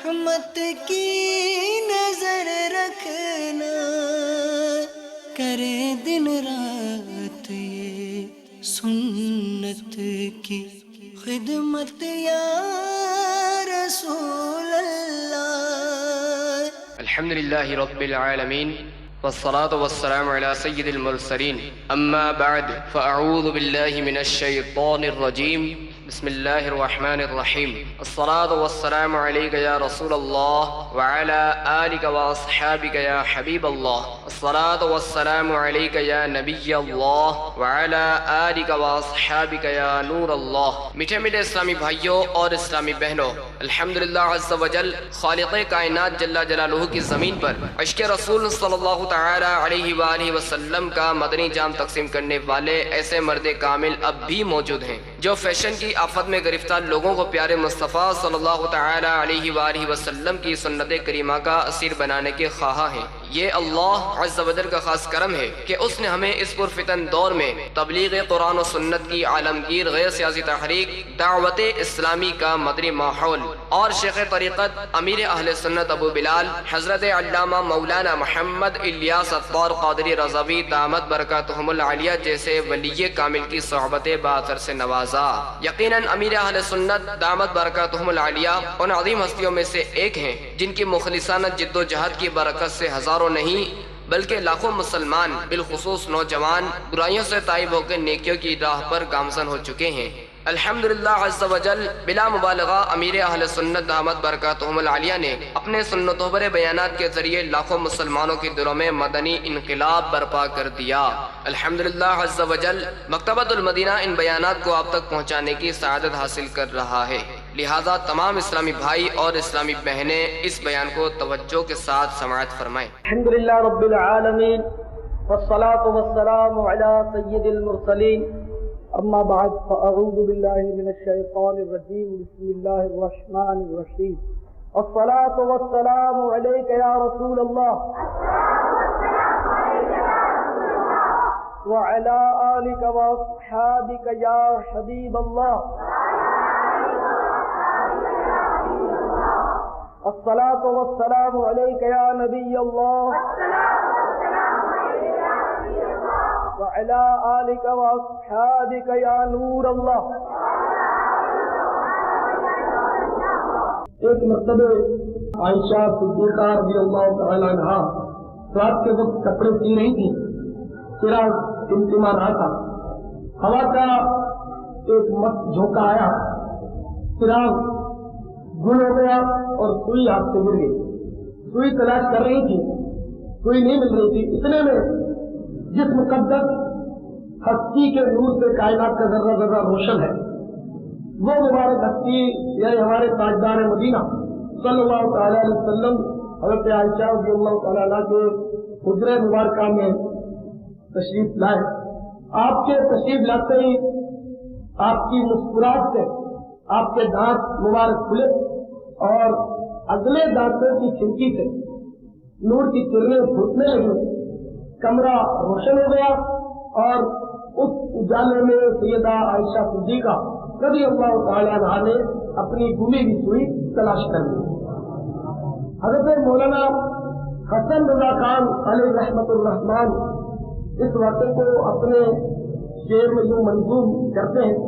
رحمت کی نظر رکھنا، کرے دن رات یہ سنت کی خدمت یا رسول اللہ۔ الحمد للہ رب العالمین والصلاة والسلام على سید المرسلین، اما بعد فاعوذ باللہ من الشیطان الرجیم، بسم اللہ الرحمن الرحیم۔ الصلاة والسلام علیک یا رسول اللہ وعلى آلک واصحابک یا حبیب اللہ۔ الصلاة والسلام علیک یا نبی اللہ وعلى آلک واصحابک یا نور اللہ۔ میٹھے میٹھے اسلامی بھائیوں اور اسلامی بہنوں، الحمدللہ عز وجل خالق کائنات جل جلالہ کی زمین پر عشق رسول صلی اللہ تعالی علیہ وآلہ وسلم کا مدنی جام تقسیم کرنے والے ایسے مرد کامل اب بھی موجود ہیں جو فیشن کی آفت میں گرفتار لوگوں کو پیارے مصطفیٰ صلی اللہ تعالی علیہ وآلہ وسلم کی سنت کریمہ کا اسیر بنانے کے خواہاں ہیں۔ یہ اللہ عز و جل کا خاص کرم ہے کہ اس نے ہمیں اس پرفتن دور میں تبلیغ قرآن و سنت کی عالمگیر غیر سیاسی تحریک دعوت اسلامی کا مدنی ماحول اور شیخ طریقت امیر اہل سنت ابو بلال حضرت علامہ مولانا محمد الیاس اطہار قادری رضوی دامت برکاتہم العالیہ جیسے ولی کامل کی صحبت باثر سے نوازا۔ یقیناً امیر اہل سنت دامت برکاتہم العالیہ ان عظیم ہستیوں میں سے ایک ہیں جن کی مخلصانہ جد و جہد کی برکت سے ہزاروں نہیں بلکہ لاکھوں مسلمان بالخصوص نوجوان برائیوں سے تائب ہو کے نیکیوں کی راہ پر گامزن ہو چکے ہیں۔ الحمدللہ عز و جل بلا مبالغہ امیر اہل سنت دامت برکاتہم العالیہ نے اپنے سنتوں پر بیانات کے ذریعے لاکھوں مسلمانوں کی دلوں میں مدنی انقلاب برپا کر دیا۔ الحمدللہ عز و جل مکتبۃ المدینہ ان بیانات کو آپ تک پہنچانے کی سعادت حاصل کر رہا ہے، لہذا تمام اسلامی بھائی اور اسلامی بہنیں اس بیان کو توجہ کے ساتھ سماعت فرمائیں۔ الحمدللہ رب العالمین والصلاة والسلام علی سید المرسلین، اما بعد فاعوذ باللہ من الشیطان الرجیم، بسم اللہ الرحمن الرحیم۔ الصلاة والسلام علیک یا رسول اللہ وعلی آلک واصحابک یا حبیب اللہ۔ الصلاة والسلام علیک یا نبی اللہ وعلی آلک واصحابک یا نور اللہ۔ ایک مرتبہ عائشہ صدیقہ رضی اللہ تعالی عنہا رات کے وقت کپڑے سی رہی تھی، چراغ ٹمٹما رہا تھا، ہوا کا ایک مست جھونکا آیا، چراغ گل ہو گیا اور سوئی ہاتھ سے گر گئی۔ سوئی تلاش کر رہی تھی، سوئی نہیں مل رہی تھی، اتنے میں جس مقدس ہستی کے نور سے کائنات کا ذرہ ذرہ روشن ہے، وہ مبارک ہستی یعنی ہمارے تاجدار مدینہ صلی اللہ تعالی علیہ وسلم حضرت عائشہ رضی اللہ تعالی عنہ کے حجرہ مبارکہ میں تشریف لائے۔ آپ کے تشریف لاتے ہی آپ کی مسکراہٹ سے آپ کے دانت مبارک کھلے اور اگلے دانتوں کی کھڑکی سے نور کی کرنیں پھوٹنے لگی، کمرہ روشن ہو گیا اور اس اجالے میں سیدہ عائشہ صدیقہ رضی اللہ تعالی عنہا نے اپنی گمی ہوئی سوئی تلاش کر لی۔ حضرت مولانا حسن رضا خان علیہ رحمت الرحمان اس واقعے کو اپنے شعر میں یوں منظوم کرتے ہیں: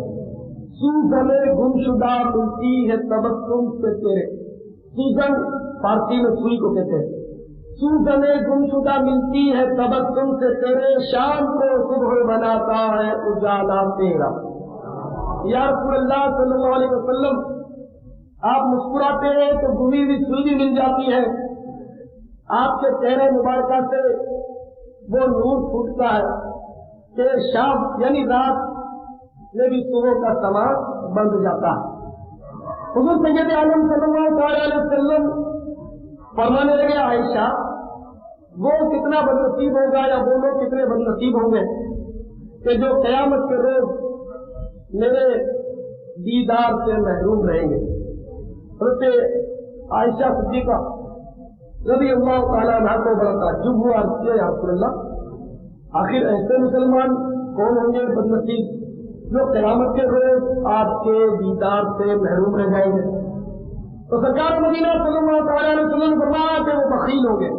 سوزن گم شدہ ملتی ہے تبسم سے تیرے، سوزن فارسی میں سوئی کو کہتے ہیں، سوزن گم شدہ ملتی ہے تبسم سے تیرے، شام کو صبح بناتا ہے اجالا تیرا۔ یا رسول اللہ صلی اللہ علیہ وسلم، آپ مسکراتے ہیں تو گمی ہوئی سوئی بھی مل جاتی ہے، آپ کے چہرے مبارکہ سے وہ نور پھوٹتا ہے کہ شام یعنی رات میں بھی صبح کا سما بند جاتا ہے۔ حضور سید عالم صلی اللہ علیہ وسلم فرمانے لگے: عائشہ، وہ کتنا بد نصیب ہوگا یا وہ لوگ کتنے بد نصیب ہوں گے کہ جو قیامت کے روز میرے دیدار سے محروم رہیں گے۔ حضرت عائشہ صدیقہ رضی اللہ تعالیٰ عنہ کو بڑا تعجب ہوا، عرض کیا: یا رسول اللہ، آخر ایسے مسلمان کون ہوں گے بد نصیب جو قیامت کے روز آپ کے دیدار سے محروم رہ جائیں گے؟ تو سرکار مدینہ صلی اللہ علیہ وسلم نے فرمایا کہ وہ بخیل ہو گئے.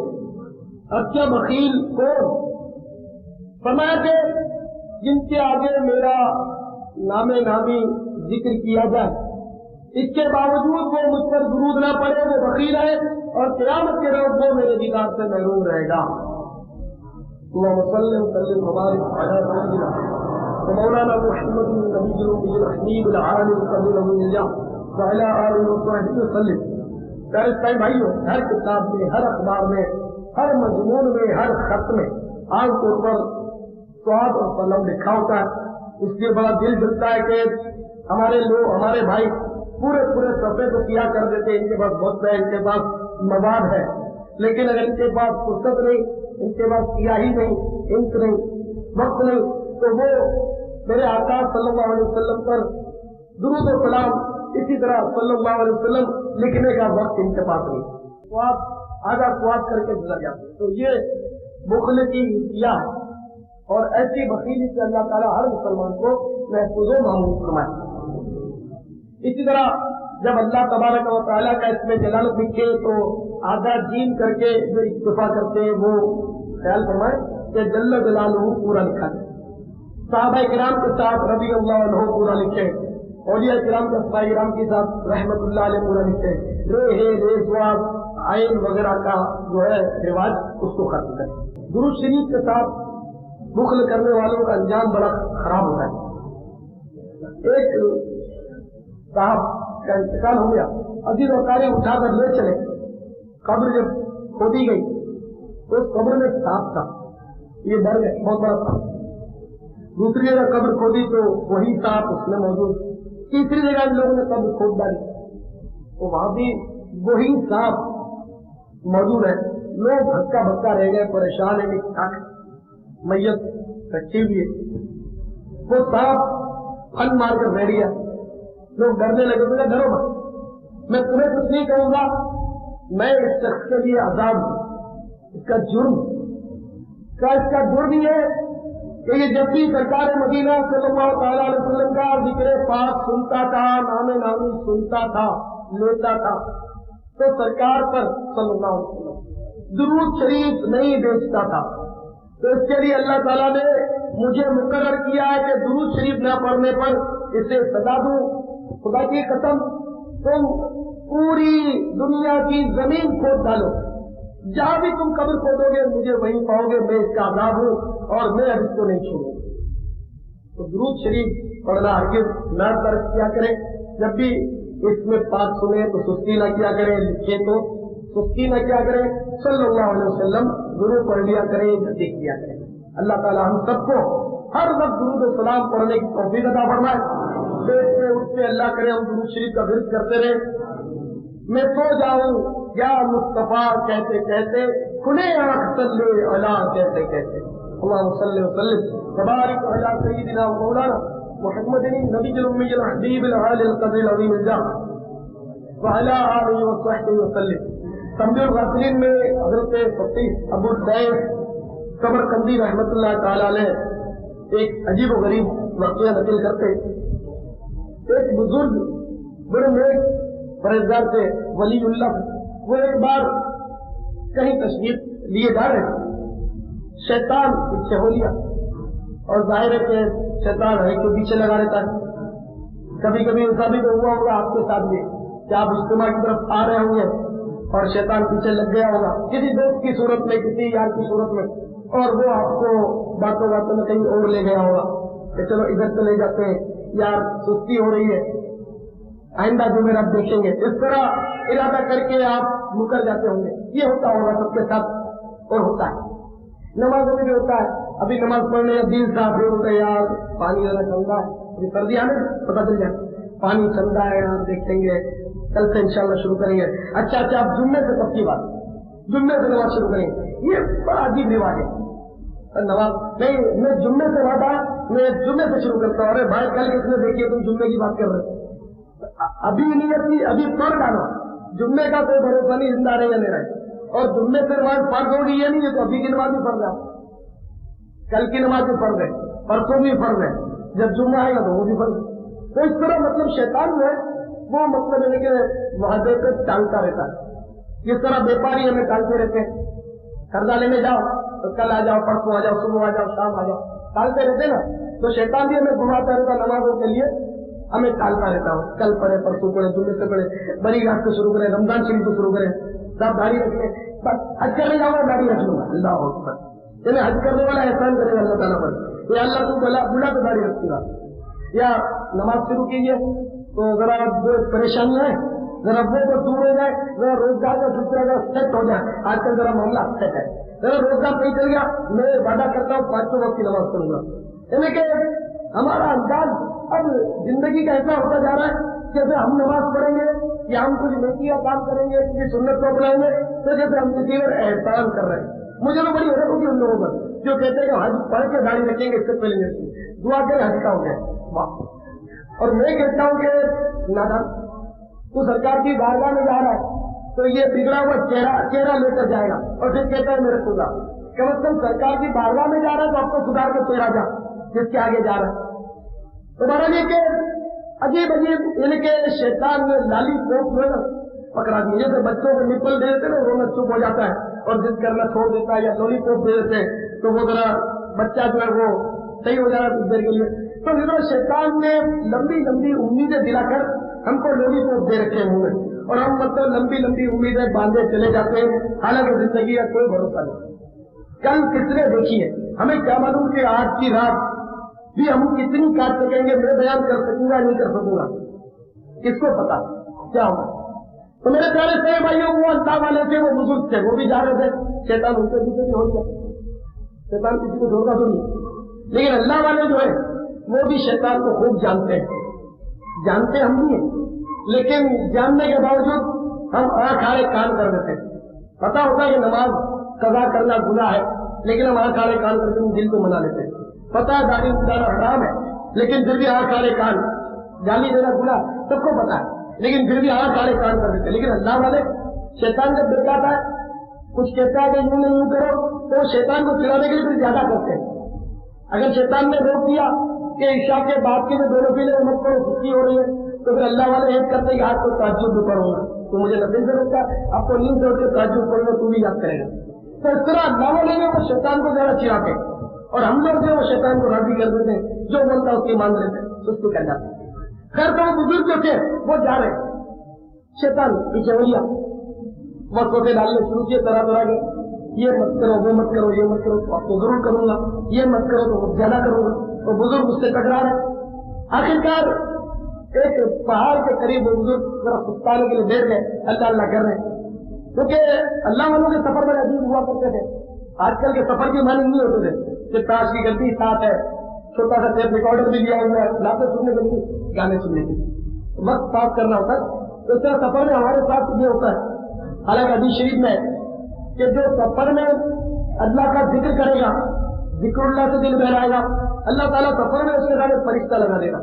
اب کیا بخیل کون؟ فرمایا کہ جن کے آگے میرا نام نامی ذکر کیا جائے، اس کے باوجود وہ مجھ پر درود نہ پڑے، وہ بخیل ہے اور قیامت کے روز وہ میرے دیدار سے محروم رہے گا. اللهم صل وسلم وبارك على سيدنا ومولانا محمد النبي الأمي الحبيب العالي القدير الجاه وعلى آله وصحبه وسلم. پیارے بھائیوں، ہر کتاب میں، ہر اخبار میں، ہر مضمون میں، ہر خط میں عام طور پر سواد اور سلام لکھا ہوتا ہے. اس لیے بڑا دل جلتا ہے کہ ہمارے لوگ، ہمارے بھائی پورے صفحے کو سیاہ کر دیتے. ان کے پاس وقت ہے، ان کے پاس مواد ہے، لیکن اگر ان کے پاس فرصت نہیں، ان کے پاس سیاہی نہیں، انک نہیں، وقت نہیں، تو وہ میرے آقا صلی اللہ علیہ وسلم پر درود و سلام اسی طرح صلی اللہ علیہ وسلم لکھنے کا وقت ان کے پاس نہیں. تو آپ آدھا سواد کر کے گزر جاتے. تو یہ بخل کی کیا ہے، اور ایسی بخیلی سے اللہ تعالیٰ ہر مسلمان کو محفوظ و معمول فرمائے. اسی طرح جب اللہ تبارک و تعالیٰ کا اس میں جلالت لکھے تو آدھا جیم کر کے جو اکتفا کرتے ہیں وہ خیال فرمائے کہ جل جلالہ پورا لکھا جائے. صحابہ کرام کے ساتھ رضی اللہ عنہ پورا لکھے، اولیاء کرام کے صحابہ کرام کے ساتھ رحمت اللہ علیہ پورا لکھے. رے سواد عین وغیرہ کا جو ہے رواج اس کو ختم کرے. درود شریف کے ساتھ بخل کرنے والوں کا انجام بڑا خراب ہوتا ہے. ایک صاحب کا انتقال ہو گیا، عزیز وقارے اٹھا کر لے چلے. قبر جب کھودی گئی تو اس قبر میں سانپ تھا، یہ ڈر گئے، بہت بڑا سانپ. دوسری جگہ قبر کھودی تو وہی سانپ اس میں موجود. تیسری جگہ ان لوگوں نے قبر کھود ڈالی تو وہاں بھی وہی سانپ موجود ہے. لوگ ہکا بکا رہ گئے، پریشان ہے کہ میت رکھی ہوئی ہے. وہ سانپ پھن مار کر بیٹھ گیا. لوگ ڈرنے لگے. تو ڈرو مت، میں تمہیں کچھ نہیں کہوں گا، میں اس شخص کے لیے عذاب ہوں. اس کا جرم یہ ہے کہ یہ جب بھی سرکار مدینہ صلی اللہ تعالیٰ علیہ وسلم کا ذکر پاک سنتا تھا، نام نامی سنتا تھا، لیتا تھا، تو سرکار پر صلی اللہ علیہ وسلم درود شریف نہیں بیچتا تھا. تو اس کے لیے اللہ تعالیٰ نے مجھے مقرر کیا ہے کہ درود شریف نہ پڑھنے پر اسے سزا دوں. خدا کی قسم، تم پوری دنیا کی زمین کھود ڈالو، جہاں بھی تم قبر کھودو گے مجھے وہیں پاؤ گے. میں اس کا عذاب ہوں اور میں اب اس کو نہیں چھوڑوں. تو درود شریف پڑھنا ہرگز نہ ترک کیا کریں. جب بھی اس میں پاک سنیں تو سستی نہ کیا کریں، لکھیں تو سستی نہ کیا کریں. صلی اللہ علیہ وسلم ضرور پڑھ لیا کریں، جلدی کیا کریں. اللہ تعالیٰ ہم سب کو ہر وقت درود و سلام پڑھنے کی توفیق عطا فرمائے. بیٹھتے اٹھتے اللہ کرے ہم درود شریف کا ورد کرتے رہے. میں سو جاؤں یا مصطفیٰ کہتے کہتے، کھلے آنکھ صلی علی کہتے کہتے. اللہم صلی وسلم وبارک علی سیدنا مولانا محمد النبی الأمی الحبیب العالی القدر العظیم الجاه وعلی آلہ وصحبہ وسلم. تنبیہ الغافلین میں حضرت فقیہ ابو السعید سمرقندی رحمت اللہ تعالی علیہ ایک عجیب و غریب واقعہ نقل کرتے. ایک بزرگ بڑے نیک پرہیزگار تھے، ولی اللہ. وہ ایک بار کہیں تشریف لیے جا رہے تھے، شیطان پیچھے ہو لیا. اور ظاہر ہے کہ شیطان ہے کہ پیچھے لگا رہتا ہے. کبھی کبھی ایسا بھی تو ہوا ہوگا آپ کے ساتھ بھی کہ آپ اجتماع کی طرف آ رہے ہوں گے اور شیطان پیچھے لگ گیا ہوگا کسی دوست کی صورت میں، کسی یار کی صورت میں، اور وہ آپ کو باتوں باتوں میں کہیں اور لے گیا ہوگا کہ چلو ادھر چلے جاتے ہیں، یار سستی ہو رہی ہے، آئندہ جمعرات دیکھیں گے. اس طرح ارادہ کر کے آپ مکر جاتے ہوں گے. یہ ہوتا ہوگا سب کے ساتھ اور ہوتا ہے. نمازوں میں بھی ہوتا ہے. ابھی نماز پڑھنے یا دن صاف ہوتا ہے، یار پانی والا چل رہا ہے، ابھی سردی آنے پتہ چل جائے پانی چل رہا ہے، یار دیکھیں گے کل سے انشاءاللہ شروع کریں گے. اچھا آپ جمعے سے پکی بات، جمعے سے نماز شروع کریں گے. یہ بڑا عجیب رواج ہے. نماز نہیں، میں جمعے سے وعدہ، میں جمعے سے شروع کرتا ہوں. ارے بھائی کل کس نے دیکھی تم جمعے کی بات کر رہے ابھی نیت کی، ابھی پڑھ ڈالو. جمعے کا کوئی بھروسہ نہیں زندہ رہے یا نہیں رہے. اور جمعے سے نماز فرض ہوگی یہ نہیں ہے تو ابھی کی نماز بھی فرض ہے، کل کی نماز بھی فرض ہے، پرسوں بھی فرض ہے، جب جمعہ آئے گا تو وہ بھی فرض ہے. تو اس طرح مطلب شیطان جو ہے وہ مطلب ہے کہ وعدے پہ ٹالتا رہتا ہے. جس طرح بیپاری ہمیں ٹالتے رہتے ہیں, قرضہ لینے جاؤ تو کل آ جاؤ, پرسوں آ جاؤ, صبح آ جاؤ, شام آ جاؤ, ٹالتے رہتے نا. تو شیطان بھی ہمیں گھماتا رہتا نمازوں کے لیے, ہمیں ٹالتا رہتا ہوں, کل پڑھے, پرسوں پڑھے, جمعے سے پڑھے, بڑی رات کو شروع کریں, رمضان شریف کو شروع کریں, سب داڑھی رکھیں, بس حج کرنے جاؤ گا داڑھی رکھ لوں گا, اللہ اکبر. یعنی حج کرنے والا احسان کرے گا اللہ تعالیٰ پر, یا اللہ تو بلا تو داڑھی رکھے گا. یا نماز شروع کیجیے تو ذرا جو پریشانی ہے ذرا وہ تو دور ہو جائے, ذرا روزگار کا سلسلہ ذرا سیٹ ہو جائے. آج کل ذرا معاملہ سیٹ ہے, ذرا روزگار نہیں چل گیا, میں وعدہ کرتا ہوں 5 وقت کی نماز پڑھوں گا. یعنی کہ ہمارا انداز اب زندگی کا ایسا ہوتا جا رہا ہے جیسے ہم نماز پڑھیں گے یا ہم کچھ نیکی کا کام کریں گے, کسی سنت کو اپنائیں گے تو جیسے ہم کسی پر احسان کر رہے ہیں. مجھے تو بڑی حیرت ہوگی ان لوگوں پر جو کہتے ہیں کہ حج پڑھ کے داڑھی رکھیں گے, اس سے پہلے دعا کریں حج کا ہو جائے. واہ. اور میں کہتا ہوں کہ نادان تو سرکار کی بارگاہ میں جا رہا ہے تو یہ بگڑا ہوا چہرہ لے کر جائے گا اور پھر کہتا ہے میرے خدا, کم از کم سرکار کی بارگاہ میں جا رہا ہے تو آپ کو سدھار کے چہرہ جا جس کے آگے جا رہا ہے. تمہارا یہ کہ عجیب عجیب یعنی کہ شیطان نے لالی پوپ جو ہے نا پکڑا دی, جیسے بچوں کو نپل دے دیتے نا رونا چپ ہو جاتا ہے اور ضد کرنا چھوڑ دیتا ہے, یا لولی پوپ دے دیتے ہیں تو وہ ذرا بچہ جو ہے وہ صحیح ہو جا رہا ہے کچھ دیر کے لیے. تو شیطان نے لمبی لمبی امیدیں دلا کر ہم کو لولی پوپ دے رکھے ہوئے اور ہم مطلب لمبی لمبی امیدیں باندھے چلے جاتے ہیں, حالانکہ زندگی کا کوئی بھروسہ نہیں. کل کس نے دیکھی ہے, ہمیں کیا معلوم کہ آج کی رات بھی ہم کتنی کاٹ سکیں گے, میں بیان کر سکوں گا نہیں کر سکوں گا, کس کو پتا کیا ہوگا. تو میرے پیارے سے بھائیوں, وہ اللہ والے تھے, وہ بزرگ تھے, وہ بھی جا رہے تھے, شیطان ان کے پیچھے بھی ہو گیا, شیطان کسی کو چھوڑتا تو نہیں. لیکن اللہ والے جو ہے وہ بھی شیطان کو خوب جانتے ہیں, جانتے ہم بھی ہیں, لیکن جاننے کے باوجود ہم آنکھ آڑے کان کر دیتے ہیں. پتا ہوتا ہے کہ نماز قضا کرنا گناہ ہے, لیکن ہم آنکھ آڑے کان کر کے دل کو منا لیتے ہیں. پتا ہے داڑھی اٹھانا حرام ہے, لیکن پھر بھی آنکھ آڑے کان, گالی دینا گناہ سب کو پتا ہے, لیکن پھر بھی آنکھ آڑے کان کر دیتے ہیں. لیکن اللہ والے شیطان جب بتاتا ہے کچھ کہتا ہے کہ یوں نہیں یوں کرو, تو شیطان کو چڑھانے کے لیے پھر زیادہ کرتے ہیں. اگر شیطان نے روک دیا کہ عشاء کے بعد کے میں دونوں پیلے مت کرو, سستی ہو رہی ہے, تو پھر اللہ والے ایک کرتے کہ آج کو تعجب بھی پڑھوں گا, تو مجھے نفل سے روکتا, آپ کو نیند سے اٹھ کے تعجب پڑھوں گا تو بھی یاد کرے گا. تو اس طرح اللہ والے نے وہ شیطان کو زیادہ چڑھاتے اور ہم لوگ جو وہ شیطان کو راضی کر دیتے ہیں, جو بولتا اس کی مان لیتے سستی کر جاتے. خیر تو وہ بزرگ جو تھے وہ جا رہے, شیطان پیچھے ہو گیا, وقت ڈالنے شروع کیے طرح طرح کے, یہ مت کرو, وہ مت کرو, یہ مت کرو, آپ کو ضرور کروں گا, یہ مت کرو تو زیادہ کروں گا. تو بزرگ اس سے ٹکرا رہے. آخرکار ایک پہاڑ کے قریب وہ بزرگ ذرا سستانے کے لیے بیٹھ گئے, اللہ اللہ کر رہے ہیں, کیونکہ اللہ والوں کے سفر بڑے عجیب ہوا کرتے تھے. آج کل کے سفر کی معنی نہیں ہوتے تھے کہ تاش کی گلتی ساتھ ہے, چھوٹا سا ٹیپ ریکارڈر بھی لیا ہوا ہے, لاتے سننے کے لیے, گانے سننے کے لیے وقت پاس کرنا ہوتا ہے. تو اس طرح سفر میں ہمارے ساتھ یہ ہوتا ہے. حالانکہ حدیث شریف میں کہ جو سفر میں اللہ کا ذکر کرے گا, ذکر اللہ سے دل بہلائے گا, اللہ تعالیٰ سفر میں اس کے ساتھ فرشتہ لگا دے گا.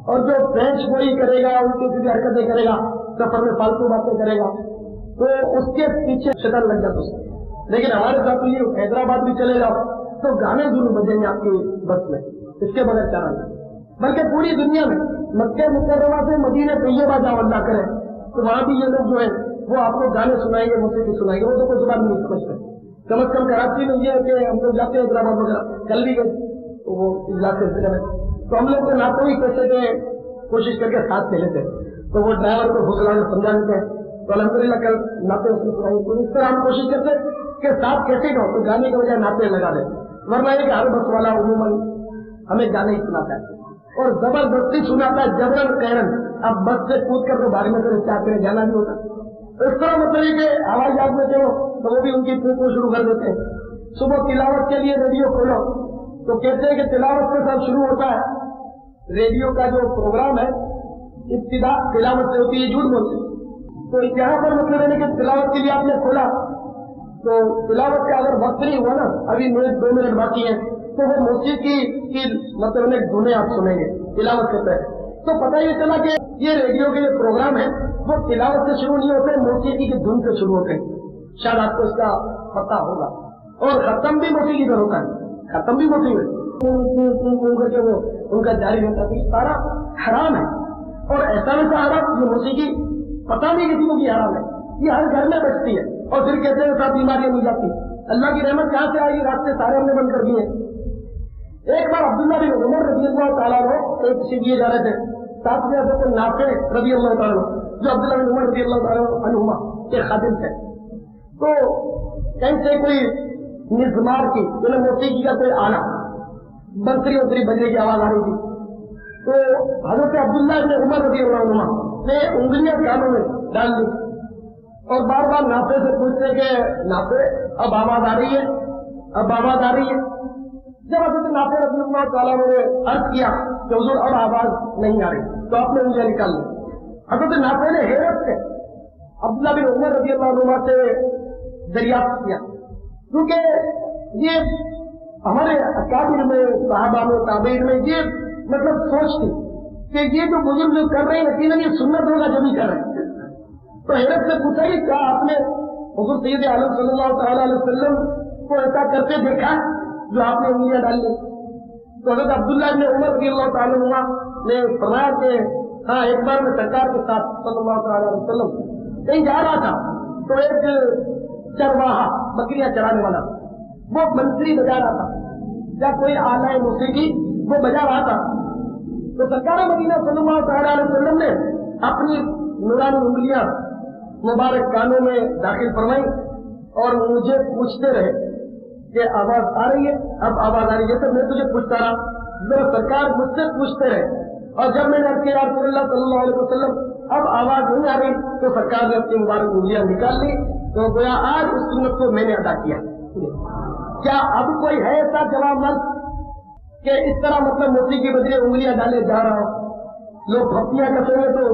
اور جو بینچ گوئی کرے گا, الٹی سیدھی حرکتیں کرے گا, سفر میں فالتو باتیں کرے گا, تو اس کے پیچھے شیطان لگ جاتا ہے. لیکن ہمارے ساتھ یہ حیدرآباد بھی چلے گا تو گانے ضرور بجیں گے آپ کی بس میں, اس کے بغیر چارہ نہیں. بلکہ پوری دنیا میں مکہ مکرمہ سے مدینہ طیبہ جاؤ اللہ کرے تو وہاں بھی یہ لوگ جو ہے وہ آپ کو گانے سنائیں گے, موسیقی سنائیں گے, وہ تو کوئی زبان نہیں سمجھتے. کم از کم کراچی میں یہ ہے کہ ہم لوگ جاتے ہیں حیدرآباد وغیرہ, کل بھی گئے تو وہ اجلاس کے ذریعے میں, تو ہم لوگ ناطے ہی کیسے کہ کوشش کر کے ساتھ لے لیتے ہیں, تو وہ ڈرائیور کو حوصلہ سمجھا دیتے ہیں. تو الحمدللہ کل ناطے اس کو سنائیں. تو اس طرح ہم کوشش کرتے کہ ساتھ کیسے گاؤ, تو گانے کے بجائے ناطے لگا دیں, ورنہ یہ کہ ہر بس والا عموماً ہمیں گانے ہی سناتا ہے اور زبردستی سناتا ہے, جبرن کہرن. اب بس سے کود کر کے بارے میں چاہتے ہیں جانا بھی ہوتا ہے. اس طرح مطلب یہ کہ ہوائی جہاز میں چلو تو وہ بھی ان کی پھونکوں شروع کر دیتے ہیں. صبح تلاوت کے لیے ریڈیو کھولو تو کہتے ہیں کہ تلاوت کے ساتھ شروع ہوتا ہے. ریڈیو کا جو پروگرام ہے ابتدا تلاوت سے ہوتی ہے, جھوٹ بولتے. تو یہاں پر مطلب ہے کہ تلاوت کے لیے آپ نے کھولا تو تلاوت کا اگر وقت نہیں ہوا نا, ابھی منٹ 2 منٹ باقی ہے, تو وہ موسیقی کی مطلب دھنیں آپ سنیں گے تلاوت سے پہلے. تو پتہ یہ چلا کہ یہ ریڈیو کے جو پروگرام ہے وہ تلاوت سے شروع نہیں ہوتے, موسیقی کی دھن سے شروع ہوتے ہیں. شاید آپ کو اس کا پتہ ہوگا. اور ختم بھی موسیقی پر ہوتا ہے, ختم بھی موسیقی کر کے وہ ان کا جاری رہتا ہے. سارا حرام ہے. اور ایسا ویسا حرام، یہ موسیقی پتہ نہیں کسی کو یہ حرام ہے، یہ ہر گھر میں بچتی ہے اور پھر کہتے ہیں سب بیماریاں نہیں جاتی. اللہ کی رحمت کہاں سے آئی؟ راستے سارے ہم نے بند کر دیے. ایک بار عبداللہ بن عمر رضی اللہ تعالیٰ عنہ ایک سیدھے جا رہے تھے، ساتھ میں حضرت نافع رضی اللہ تعالیٰ عنہ جو عبداللہ بن عمر رضی اللہ تعالیٰ عنہما کے خادم تھے، تو کہیں سے کوئی مزمار کی موسیقی کا کوئی آلہ بنسری وسری بجنے کی آواز آ رہی تھی. تو حضرت عبداللہ بن عمر رضی اللہ عنہما نے انگلیاں کانوں میں ڈال دی اور بار بار نافع سے پوچھتے کہ نافع اب آواز آ رہی ہے، اب آواز آ رہی ہے. جب حضرت نافع رضی اللہ تعالیٰ نے عرض کیا کہ حضور اب آواز نہیں آ رہی، تو آپ نے انگلیاں نکال لی. حضرت نافع نے حیرت سے عبداللہ بن عمر رضی اللہ عنہ سے دریافت کیا، کیونکہ یہ ہمارے اکابر میں صحابہ میں تابعین میں یہ مطلب سوچ تھی کہ یہ جو بزرگ لوگ کر رہے ہیں یقیناً یہ سنت ہوگا جو بھی کر رہے ہیں. تو حیرت سے پوچھا کہ کیا آپ نے حضور سید عالم صلی اللہ تعالیٰ علیہ وسلم کو ایسا کرتے دیکھا جو آپ نے انگلیاں ڈال لی؟ تو حضرت عبداللہ بن عمر رضی اللہ تعالیٰ عنہ نے فرمایا کہ ہاں ایک بار میں سرکار کے ساتھ صلی اللہ تعالیٰ علیہ وسلم کہیں جا رہا تھا تو ایک چرواہا بکریاں چرانے والا وہ بنسری بجا رہا تھا یا کوئی آلہ موسیقی وہ بجا رہا تھا. تو سرکار مدینہ صلی اللہ تعالیٰ علیہ وسلم نے اپنی نورانی انگلیاں مبارک کانوں میں داخل فرمائی اور مجھے پوچھتے رہے کہ آواز آ رہی ہے، اب آواز آ رہی ہے. میں تجھے پوچھتا رہا، میرا سرکار مجھ سے پوچھتے رہے اور جب میں نے کہا یا رسول اللہ صلی اللہ علیہ وسلم اب آواز نہیں آ رہی تو سرکار نے اپنی مبارک انگلیاں نکال لی. تو گویا آج اس سنت کو میں نے ادا کیا. کیا اب کوئی ہے ایسا جواب مرد کہ اس طرح مطلب موسیقی کے بدلے انگلیاں ڈالے جا رہا ہو؟ لوگ پھپتیاں کرتے ہیں تو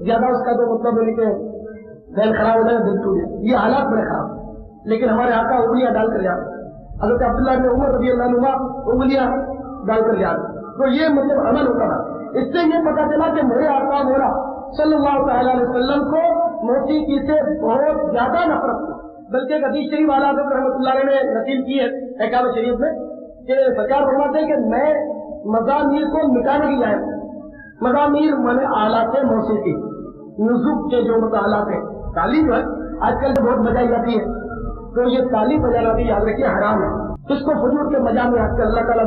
زیادہ اس کا تو مطلب ہے کہ دل خراب ہو جائے، دل ٹوٹ جائے، یہ حالات بڑے خراب. لیکن ہمارے آقا انگلیاں ڈال کر جاتے، حضرت عبداللہ بن عمر رضی اللہ عنہ انگلیاں ڈال کر جاتے. تو یہ مطلب عمل ہوتا تھا. اس سے یہ پتا چلا کہ میرے آقا مولا صلی اللہ تعالیٰ علیہ وسلم کو موسیقی سے بہت زیادہ نفرت تھی. بلکہ ایک حدیث شریف والا حضرت رحمۃ اللہ علیہ نے نقل کی ہے احکام شریف میں کہ سرکار فرماتے ہیں کہ میں مزامیر کو مٹانے کی جائے، مزامیر من آلات موسیقی نزوک کے جو آلات ہیں، تالی جو ہے آج کل تو بہت بجائی جاتی ہے، تو یہ تالی بجانا بھی یاد رکھیے حرام ہے. اس کو فجور کے مجا میں آج کل اللہ تعالیٰ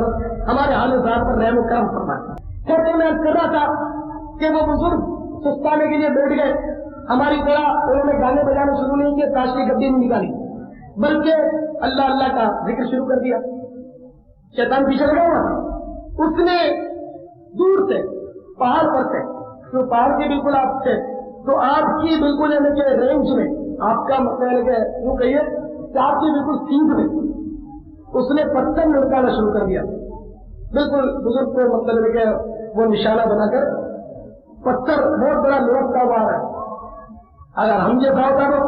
ہمارے حال ذات پر رحم و کرم فرمائے. کہتے میں کر رہا تھا کہ وہ بزرگ سستانے کے لیے بیٹھ گئے، ہماری طرح انہوں نے گانے بجانا شروع نہیں کیے، تاش کی گدی نہیں نکالی، بلکہ اللہ اللہ کا ذکر شروع کر دیا. شیطان پیچھے لگا ہوا، اس نے دور سے پہاڑ پر سے جو پہاڑ کے بالکل آپ تھے تو آپ کی بالکل یعنی کہ رینج میں آپ کا مطلب ہے کہ یوں کہیے کہ آپ کی بالکل سیدھ میں اس نے پتھر لڑکانا شروع کر دیا. بالکل بزرگ کو مطلب ہے کہ وہ نشانہ بنا کر پتھر بہت بڑا لڑکتا ہوا ہے. اگر ہم یہ بھاؤ کرو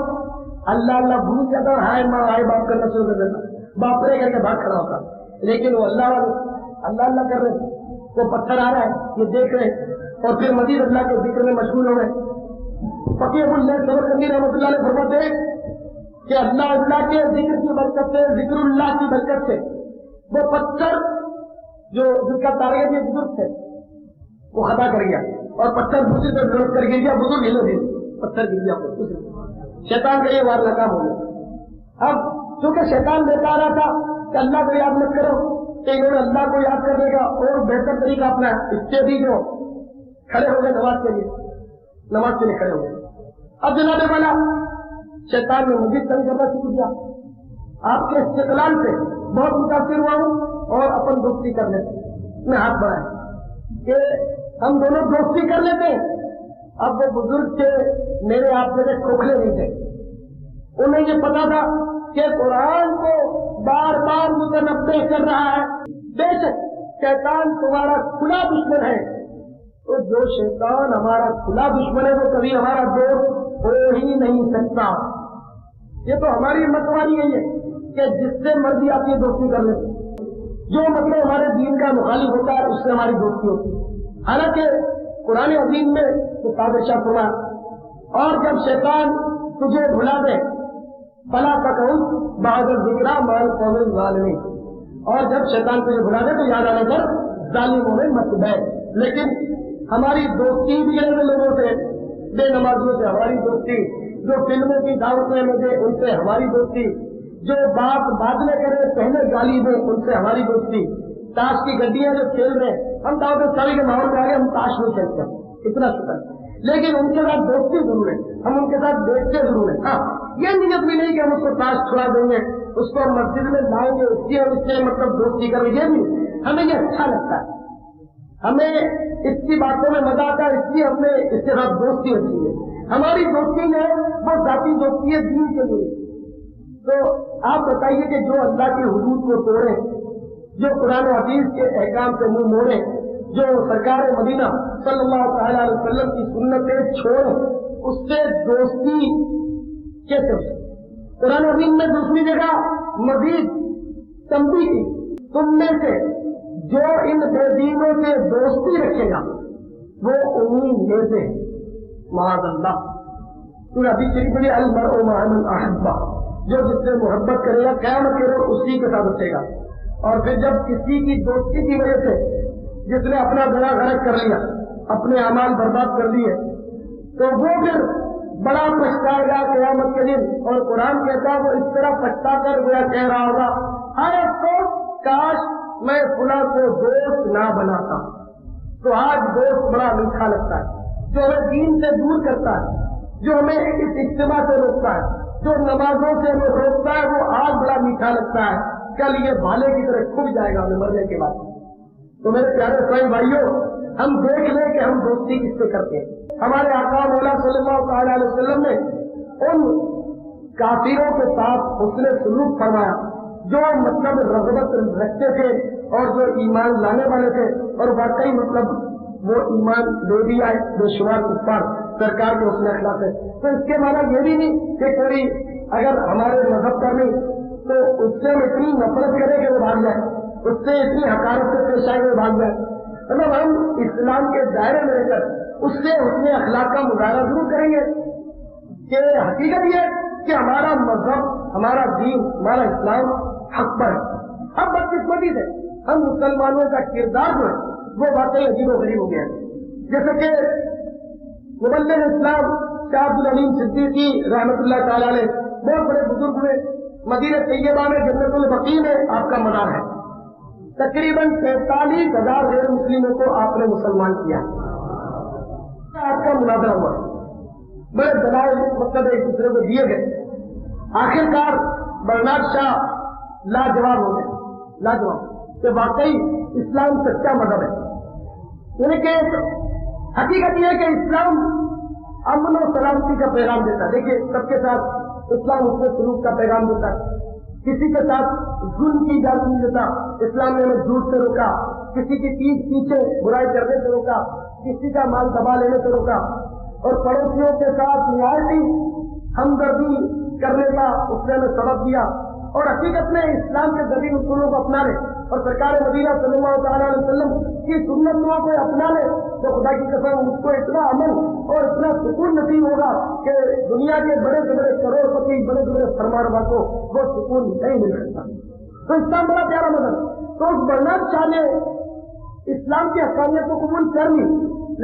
اللہ اللہ بھول جاتا اور ہائے ماں ہائے باپ کرنا شروع کر دیتا، باپ رے کر کے بھاگ کھڑا ہوتا. لیکن وہ اللہ اللہ اللہ کر رہے، وہ پتھر آ رہا ہے یہ دیکھ رہے اور پھر مزید اللہ کے ذکر میں مشغول ہو گئے. فقیہ اللہ سبقندی رحمۃ اللہ علیہ فرماتے کہ اللہ اللہ کے ذکر کی برکت سے، ذکر اللہ کی برکت سے وہ پتھر جو جس کا تارغت یہ بزرگ تھے وہ خطا کر گیا اور پتھر دوسری طرف لوٹ کر گر گیا. بزرگ ہلو گئے، پتھر گر گیا. شیطان کا یہ وار ناکام ہو گیا. اب چونکہ شیطان دیتا رہا تھا کہ اللہ کو یاد مت کرو، کہ انہوں نے اللہ کو یاد کرنے کا اور بہتر طریقہ اپنا اس سے بھی جو کھڑے ہو گئے نماز کے لیے کھڑے ہو گئے. اب جناب والا شیطان نے مزید تنگ کرنا شروع کیا. آپ کے استقلال سے بہت متاثر ہوا ہوں اور اپن دوستی کر لیتے میں ہاتھ بڑھایا کہ ہم دونوں دوستی کر لیتے ہیں. اب وہ بزرگ تھے، میرے آپ سے کھوکھلے نہیں تھے، انہیں یہ پتا تھا کہ قرآن کو بار بار متنبع کر رہا ہے. بے شک شیطان تمہارا کھلا دشمن ہے، تو جو شیطان ہمارا کھلا دشمن ہے وہ کبھی ہمارا دوست ہو ہی نہیں سکتا. یہ تو ہماری متوانی یہی ہے کہ جس سے مرضی آپ یہ دوستی کر لیں، جو مطلب ہمارے دین کا مخالف ہوتا ہے اس سے ہماری دوستی ہوتی ہے. حالانکہ قرآن عظیم میں ارشاد فرمایا اور جب شیطان تجھے بھلا دے فلا تقعد بعد الذکری مع القوم الظالمین، اور جب شیطان تجھے بھلا دے تو یاد آنے پر ظالموں میں مت بیٹھ. لیکن ہماری دوستی بگڑے ہوئے لوگوں سے، بے نمازیوں سے ہماری دوستی، جو فلموں کی دعوتیں میں دے ان سے ہماری دوستی، جو بات بادلے کرے پہلے گالی دے ان سے ہماری دوستی، تاش کی گڈیاں جو کھیل رہے ہیں، ہم دعوت سالی کے ماحول میں آ گئے، ہم تاش نہیں کھیلتے، اتنا شکر، لیکن ان کے ساتھ دوستی ضرور ہے، ہم ان کے ساتھ دیکھتے ضرور ہیں۔ ہاں یہ نیت بھی نہیں کہ ہم اس کو تاش چھڑا دیں گے، اس کو مسجد میں لائیں گے، اس کی ہم اس سے مطلب دوستی کریں گے، یہ بھی ہمیں یہ اچھا لگتا ہے، ہمیں اس کی باتوں میں مزہ آتا ہے، اس لیے ہم نے اس کے ساتھ دوستی ہوتی ہے۔ ہماری دوستی ہے وہ ذاتی دوستی ہے دین کے لیے۔ تو آپ بتائیے کہ جو اللہ کی حدود کو توڑے، جو قرآن و حدیث کے احکام سے منہ موڑے، جو سرکار مدینہ صلی اللہ تعالی علیہ وسلم کی سنتیں چھوڑے، اس سے دوستی کیسے؟ قرآن حدیث میں دوسری جگہ مزید تنبیہ کی، تم میں سے جو ان بے دینوں سے دوستی رکھے گا وہ انہیں میں سے معاذ اللہ، تو ابھی شریف میں المرء مع من احب، جو جس سے محبت کرے گا قیامت کے روز اسی کے ساتھ اٹھے گا۔ اور پھر جب کسی کی دوستی کی وجہ سے جس نے اپنا بیڑا غرق کر لیا، اپنے اعمال برباد کر لیے، تو وہ پھر بڑا پچھتائے گا قیامت کے دن، اور قرآن کہتا ہے وہ اس طرح پچھتا کر گیا کہہ رہا ہوگا، ہائے افسوس کاش میں فلاں کو دوست نہ بناتا۔ تو آج دوست بڑا میٹھا لگتا ہے، جو ہمیں دین سے دور کرتا ہے، جو ہمیں اس اجتماع سے روکتا ہے، جو نمازوں سے ہمیں روکتا ہے، وہ آج بڑا میٹھا لگتا ہے، کل یہ بھالے کی طرح کھب جائے گا ہمیں مرنے کے بعد۔ تو میرے پیارے اسلامی بھائیوں، ہم دیکھ لیں کہ ہم دوستی کس سے کرتے ہیں۔ ہمارے آقا مولا صلی اللہ تعالی علیہ وسلم نے ان کافروں کے ساتھ حسن سلوک فرمایا جو مطلب رغبت رکھتے تھے اور جو ایمان لانے والے تھے، اور واقعی مطلب وہ ایمان لے بھی آئے، بے شمار کفار سرکار کے حسن اخلاق ہے۔ تو اس کے معنی یہ بھی نہیں کہ کوئی اگر ہمارے مذہب کا نہیں تو اس سے ہم اتنی نفرت کریں کہ وہ بھاگ جائے، اس سے اتنی حقارت سے پیش آئے کہ وہ بھاگ جائے، مطلب ہم اسلام کے دائرے میں رہ کر اس سے حسن اخلاق کا مظاہرہ ضرور کریں گے کہ حقیقت یہ کہ ہمارا مذہب، ہمارا دین، ہمارا اسلام حق پر ہے۔ اب بدقسمتی سے ہم مسلمانوں کا کردار جو ہے وہ واقعی عجیب و غریب ہو گیا ہے۔ جیسے کہ مبلغ اسلام شاہ عبد العلیم صدیقی رحمۃ اللہ تعالی علیہ بہت بڑے بزرگ ہوئے، مدینہ طیبہ میں جنت البقیع میں آپ کا مزار ہے، تقریباً 43,000 غیر مسلموں کو آپ نے مسلمان کیا، آپ کا مناظرہ ہوا، بڑے دلائل مقصد ایک دوسرے کو دیے گئے، آخرکار برنارڈ شاہ لاجواب ہو گئے، لاجواب کہ واقعی اسلام سچا مذہب ہے، یعنی کہ حقیقت یہ ہے کہ اسلام امن و سلامتی کا پیغام دیتا ہے۔ دیکھیے سب کے ساتھ اسلام اس میں سلوک کا پیغام دیتا ہے، کسی کے ساتھ ظلم کی اجازت نہیں دیتا، اسلام نے ہمیں جھوٹ سے روکا، کسی کی پیٹھ پیچھے برائی کرنے سے روکا، کسی کا مال دبا لینے سے روکا، اور پڑوسیوں کے ساتھ نہایتی ہمدردی کرنے کا اس نے ہمیں سبق دیا، اور حقیقت میں اسلام کے ذریعے اصولوں کو اپنا لے اور سرکار مدینہ صلی اللہ تعالیٰ علیہ وسلم کی سنتوں کو اپنا لے تو خدا کی قسم اس کو اتنا امن اور اتنا سکون نصیب ہوگا کہ دنیا کے بڑے سے بڑے کروڑ پتی، بڑے سے بڑے فرمانروا کو وہ سکون نہیں مل سکتا۔ تو اسلام بڑا پیارا مذہب، تو اس برنارڈ شاہ نے اسلام کی حقانیت کو قبول کر لی،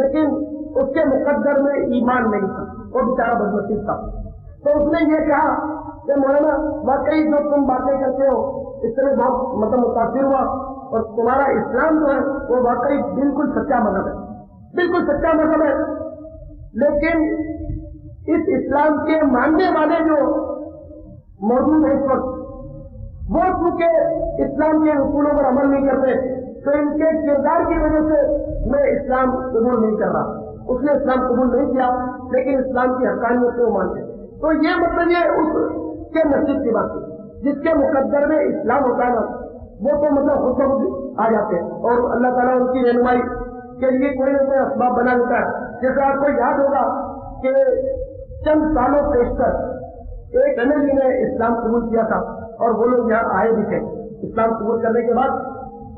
لیکن اس کے مقدر میں ایمان نہیں تھا، وہ بیچارہ بدنصیب تھا۔ تو اس نے یہ کہا کہ مولانا واقعی جو تم باتیں کرتے ہو اس سے بہت مطلب متاثر ہوا، اور تمہارا اسلام جو ہے وہ واقعی بالکل سچا مذہب ہے، بالکل سچا مذہب ہے، لیکن اس اسلام کے ماننے والے جو موجود ہیں اس وقت وہ چونکہ اسلام کے اصولوں پر عمل نہیں کرتے، تو ان کے کردار کی وجہ سے میں اسلام قبول نہیں کر رہا۔ اس نے اسلام قبول نہیں کیا لیکن اسلام کی حقانیت کو مانتے، تو یہ مطلب یہ اس کے نصیب کی بات ہے، جس کے مقدر میں اسلام ہوتا ہے نا وہ تو مطلب خود بخود آ جاتے ہیں، اور اللہ تعالیٰ ان کی رہنمائی کے لیے کوئی نہ کوئی اسباب بنا دیتا ہے۔ جیسے آپ کو یاد ہوگا کہ چند سالوں پیشتر ایک MLA نے اسلام قبول کیا تھا، اور وہ لوگ یہاں آئے بھی تھے اسلام قبول کرنے کے بعد،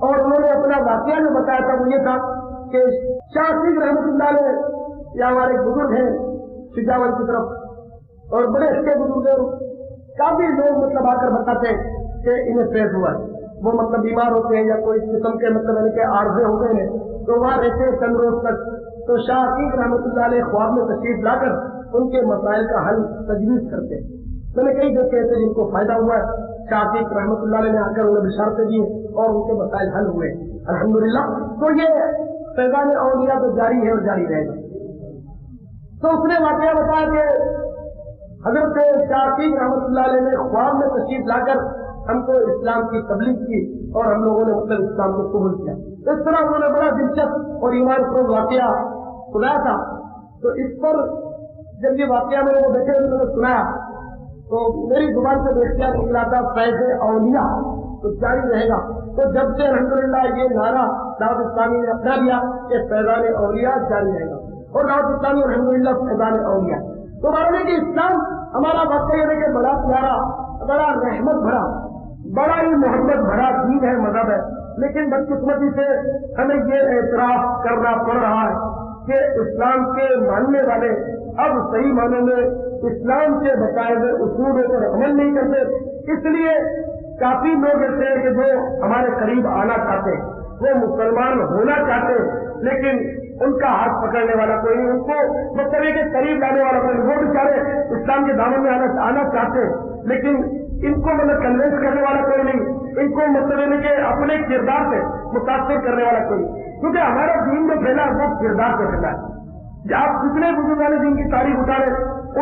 اور انہوں نے اپنا واقعہ جو بتایا تھا وہ یہ تھا کہ شاہ سنگھ رحمۃ اللہ علیہ یا ہمارے بزرگ ہیں شجاعت کی طرف، اور بڑے اچھے بزرگ ہیں، کافی لوگ مطلب آ کر بتاتے ہیں کہ انہیں فیض ہوا ہے، وہ مطلب بیمار ہوتے ہیں یا کوئی قسم کے مطلب یعنی کہ عارضے ہوتے ہیں تو وہاں رہتے ہیں چند روز تک، تو شاہ عتیق رحمۃ اللہ علیہ خواب میں تشریف لا کر ان کے مسائل کا حل تجویز کرتے ہیں. میں نے کئی دیکھے ایسے جن کو فائدہ ہوا ہے. شاہ عتیق رحمۃ اللہ علیہ نے آ کر انہیں بشارتیں دی اور ان کے مسائل حل ہوئے الحمدللہ. تو یہ فیضان اولیاء تو جاری ہے اور جاری رہے گا. تو اس نے واقعہ بتایا کہ حضرت شاہ عتیق رحمۃ اللہ علیہ نے خواب میں تشریف لا کر ہم کو اسلام کی تبلیغ کی اور ہم لوگوں نے مطلب اسلام کو قبول کیا. اس طرح انہوں نے بڑا دلچسپ اور ایمان کو واقعہ سنایا تھا. تو اس پر جب یہ واقعہ میں نے بیٹھے انہوں نے سنایا تو میری زبان سے اختیار نکلا تھا فیض اولیاء تو جاری رہے گا. تو جب سے الحمدللہ یہ نعرہ دعوت اسلامی نے اپنا لیا کہ فیضان اولیاء جاری رہے گا اور دعوت اسلامی الحمدللہ فیضان اولیاء. تو ماننے کہ اسلام ہمارا واقعہ یہ ہے کہ بڑا پیارا, بڑا رحمت بھرا, بڑا ہی محبت بھرا دین ہے, مذہب ہے. لیکن بدقسمتی سے ہمیں یہ اعتراف کرنا پڑ رہا ہے کہ اسلام کے ماننے والے اب صحیح معنوں میں اسلام کے بتائے ہوئے اصولوں پر عمل نہیں کرتے. اس لیے کافی لوگ ایسے ہیں کہ جو ہمارے قریب آنا چاہتے ہیں, وہ مسلمان ہونا چاہتے ہیں, لیکن ان کا ہاتھ پکڑنے والا کوئی نہیں, ان کو مطلب یہ کہ قریب لانے والا کوئی نہیں. وہ بیچارے اسلام کے دامن میں آنا چاہتے ہیں, لیکن ان کو مطلب کنوینس کرنے والا کوئی نہیں, ان کو مطلب یہ کہ اپنے کردار سے متاثر کرنے والا کوئی نہیں. کیونکہ ہمارا دین جو پھیلا وہ کردار سے پھیلا ہے. آپ جتنے بزرگان دین کی تاریخ اٹھارے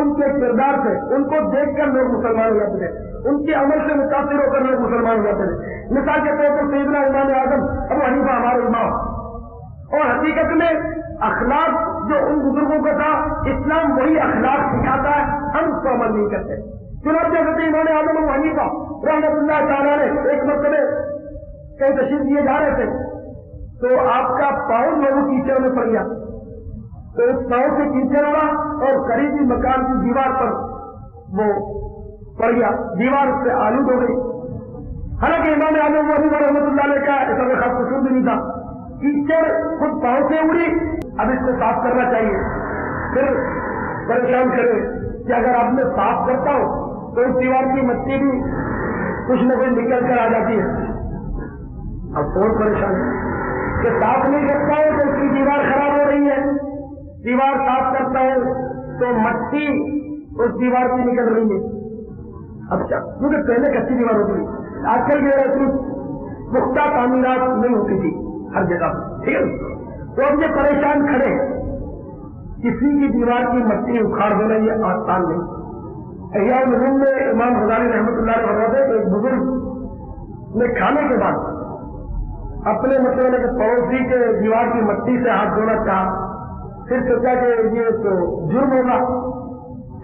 ان کے کردار سے, ان کو دیکھ کر لوگ مسلمان ہو جاتے تھے, ان کے عمل سے متاثر ہو کر لوگ مسلمان ہو جاتے تھے. مثال کے طور پر سیدنا امام اعظم ابو حنیفہ ہمارے امام, اور حقیقت میں اخلاق جو ان بزرگوں کا تھا, اسلام وہی اخلاق سکھاتا ہے, ہم اس کو عمل نہیں کرتے. چنانچہ حضرت امام اعظم ابو حنیفہ رحمۃ اللہ تعالیٰ نے ایک مرتبہ کہیں تشریف دیے جا رہے تھے تو آپ کا پاؤں لوگوں کیچڑ میں پڑ گیا. تو اس پاؤں سے کیچڑ ہوا اور قریبی مکان کی دیوار پر وہ پڑ گیا, دیوار سے آلود ہو گئی. حالانکہ امام اعظم ابو حنیفہ رحمۃ اللہ علیہ کا ایسا کوئی خاص قصور بھی نہیں تھا. کیچڑ خود پاؤں سے اڑی, اب اس کو صاف کرنا چاہیے. پھر پریشان کرے کہ اگر آپ نے صاف کرتا ہو تو اس دیوار کی مٹی بھی کچھ نہ کچھ نکل کر آ جاتی ہے. اب بہت پریشان کہ صاف نہیں کرتا ہو تو اس کی دیوار خراب ہو رہی ہے, دیوار صاف کرتا ہو تو مٹی اس دیوار کی نکل رہی ہے. اب کیا, کیونکہ پہلے کچی دیوار ہوتی تھی, آج کل کی اتنی پختہ تعمیرات نہیں ہوتی تھی ہر جگہ, ٹھیک ہے. تو اب یہ پریشان کھڑے, کسی کی دیوار کی مٹی اکھاڑ دینا یہ آسان نہیں. احیاء العلوم میں امام غزالی رحمۃ اللہ علیہ فرماتے ایک بزرگ نے کھانے کے بعد اپنے مطلب کہ پڑوسی کے دیوار کی مٹی سے ہاتھ دھونا چاہا, پھر سوچا کہ یہ تو جرم ہوگا,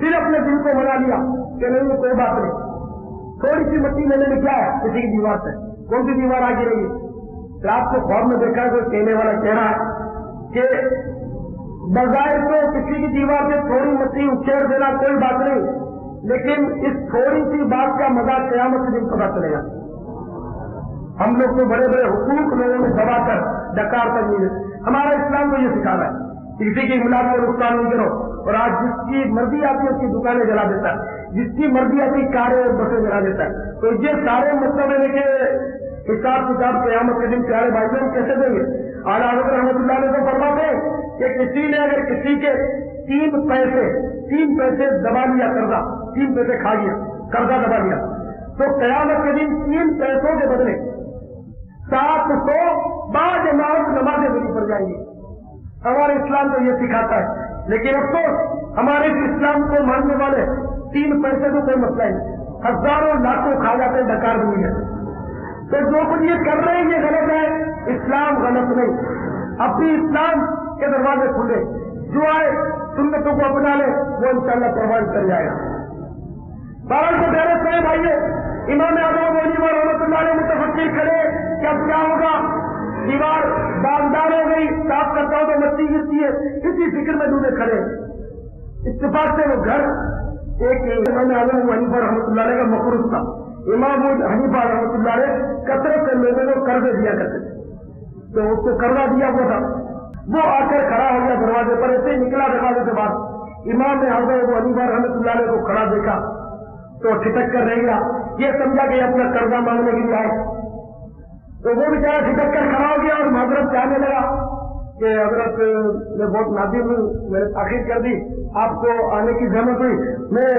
پھر اپنے دل کو منا لیا کہ نہیں یہ کوئی بات نہیں, تھوڑی سی مٹی لینے میں کیا ہے, کسی کی دیوار سے کون سی دیوار آگے رہی ہے. رات کو خواب میں دیکھا کوئی کہنے والا کہہ رہا ہے کہ بظاہر تو کسی کی دیوار سے تھوڑی مٹی اکھیڑ دینا کوئی بات نہیں, لیکن اس تھوڑی سی بات کا مزہ قیامت کے دن پتا چلے گا. ہم لوگ تو بڑے بڑے حقوق لوگوں میں دبا کر ڈکار کر لیے. ہمارا اسلام تو یہ سکھا رہا ہے کسی کی املاک کو نقصان نہیں کرو, اور آج جس کی مرضی آتی ہے اس کی دکانیں جلا دیتا ہے, جس کی مرضی آتی کاریں اور بسیں جلا دیتا ہے. تو یہ سارے مطلب ہے کہ حساب کتاب قیامت کے دن پیارے بھائیوں کیسے دیں گے. اعلیٰ حضرت رحمۃ اللہ علیہ کو فرماتے ہیں کہ کسی نے اگر کسی کے 3 پیسے دبا لیا, قرضہ 3 پیسے کھا لیا, قرضہ دبا لیا, تو قیامت کے دن 3 پیسوں کے بدلے 700 باجماعت نمازیں دینی پڑ جائیں گی. ہمارا اسلام تو یہ سکھاتا ہے, لیکن افسوس ہمارے اس اسلام کو ماننے والے 3 پیسے تو کوئی مسئلہ نہیں, ہزاروں لاکھوں کھا جاتے ہیں ڈکار بھی ہے. تو جو کچھ یہ کر رہے ہیں یہ غلط ہے, اسلام غلط نہیں. اپنی اسلام کے دروازے کھلے, جو آئے سنتوں کو اپنا لے وہ انشاءاللہ پروان کر جائے گا. بارہ کو پہلے سے بھائی امام اعظم ابو حنیفہ رحمۃ اللہ علیہ متفکر کھڑے کہ اب کیا ہوگا, دیوار داغدار ہو گئی, صاف کرتا ہوں تو مٹی گرتی ہے, اسی فکر میں ڈوبے کھڑے. اتفاق سے وہ گھر ایک امام اعظم ابو حنیفہ رحمۃ اللہ علیہ کا مقروض تھا. امام حنیفہ رحمۃ اللہ علیہ کثرت سے لوگوں کو قرضے دیا کرتے تھے, تو اس کو قرضہ دیا ہوا تھا. وہ آ کر کھڑا ہو گیا دروازے پر, ایسے ہی نکلا دروازے سے باہر. امام اعظم ابو حنیفہ رحمۃ اللہ علیہ کو کھڑا دیکھا تو ٹھٹک کر رہ گیا, یہ سمجھا کہ اپنا قرضہ مانگنے کے لیے آئے. تو وہ بیچارہ ٹھٹک کر کھڑا ہو گیا اور معذرت چاہنے لگا. کہ حضرت میں بہت نادم ہوں، میں نے تاخیر کر دی، آپ کو آنے کی زحمت ہوئی، میں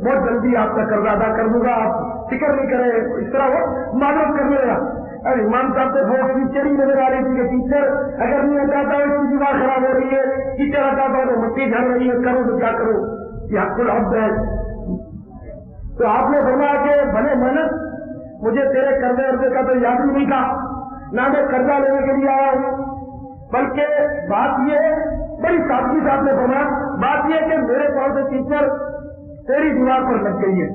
بہت جلدی آپ کا قرض ادا کر دوں گا، آپ فکر نہیں کریں، اس طرح وہ معذرت کرنے لگا۔ اور امام صاحب کو بہت ٹیچر ہی نظر آ رہی تھی کہ ٹیچر اگر نہیں ہٹاتا ہے اس کی دیوار خراب ہو رہی ہے، ٹیچر ہٹاتا ہے تو مٹی جھڑ رہی ہے، کرو تو کیا کرو، یہ حق العبد ہے۔ تو آپ نے فرمایا کہ بھلے محنت، مجھے تیرے قرضے ورضے کا تو یاد ہی نہیں تھا، نہ میں قرضہ لینے کے لیے آیا ہوں، بلکہ بات یہ ہے، بڑی سادگی سے آپ نے فرمایا، بات یہ ہے کہ میرے پاس سے ٹیچر تیری دیوار پر لگ گئی ہے،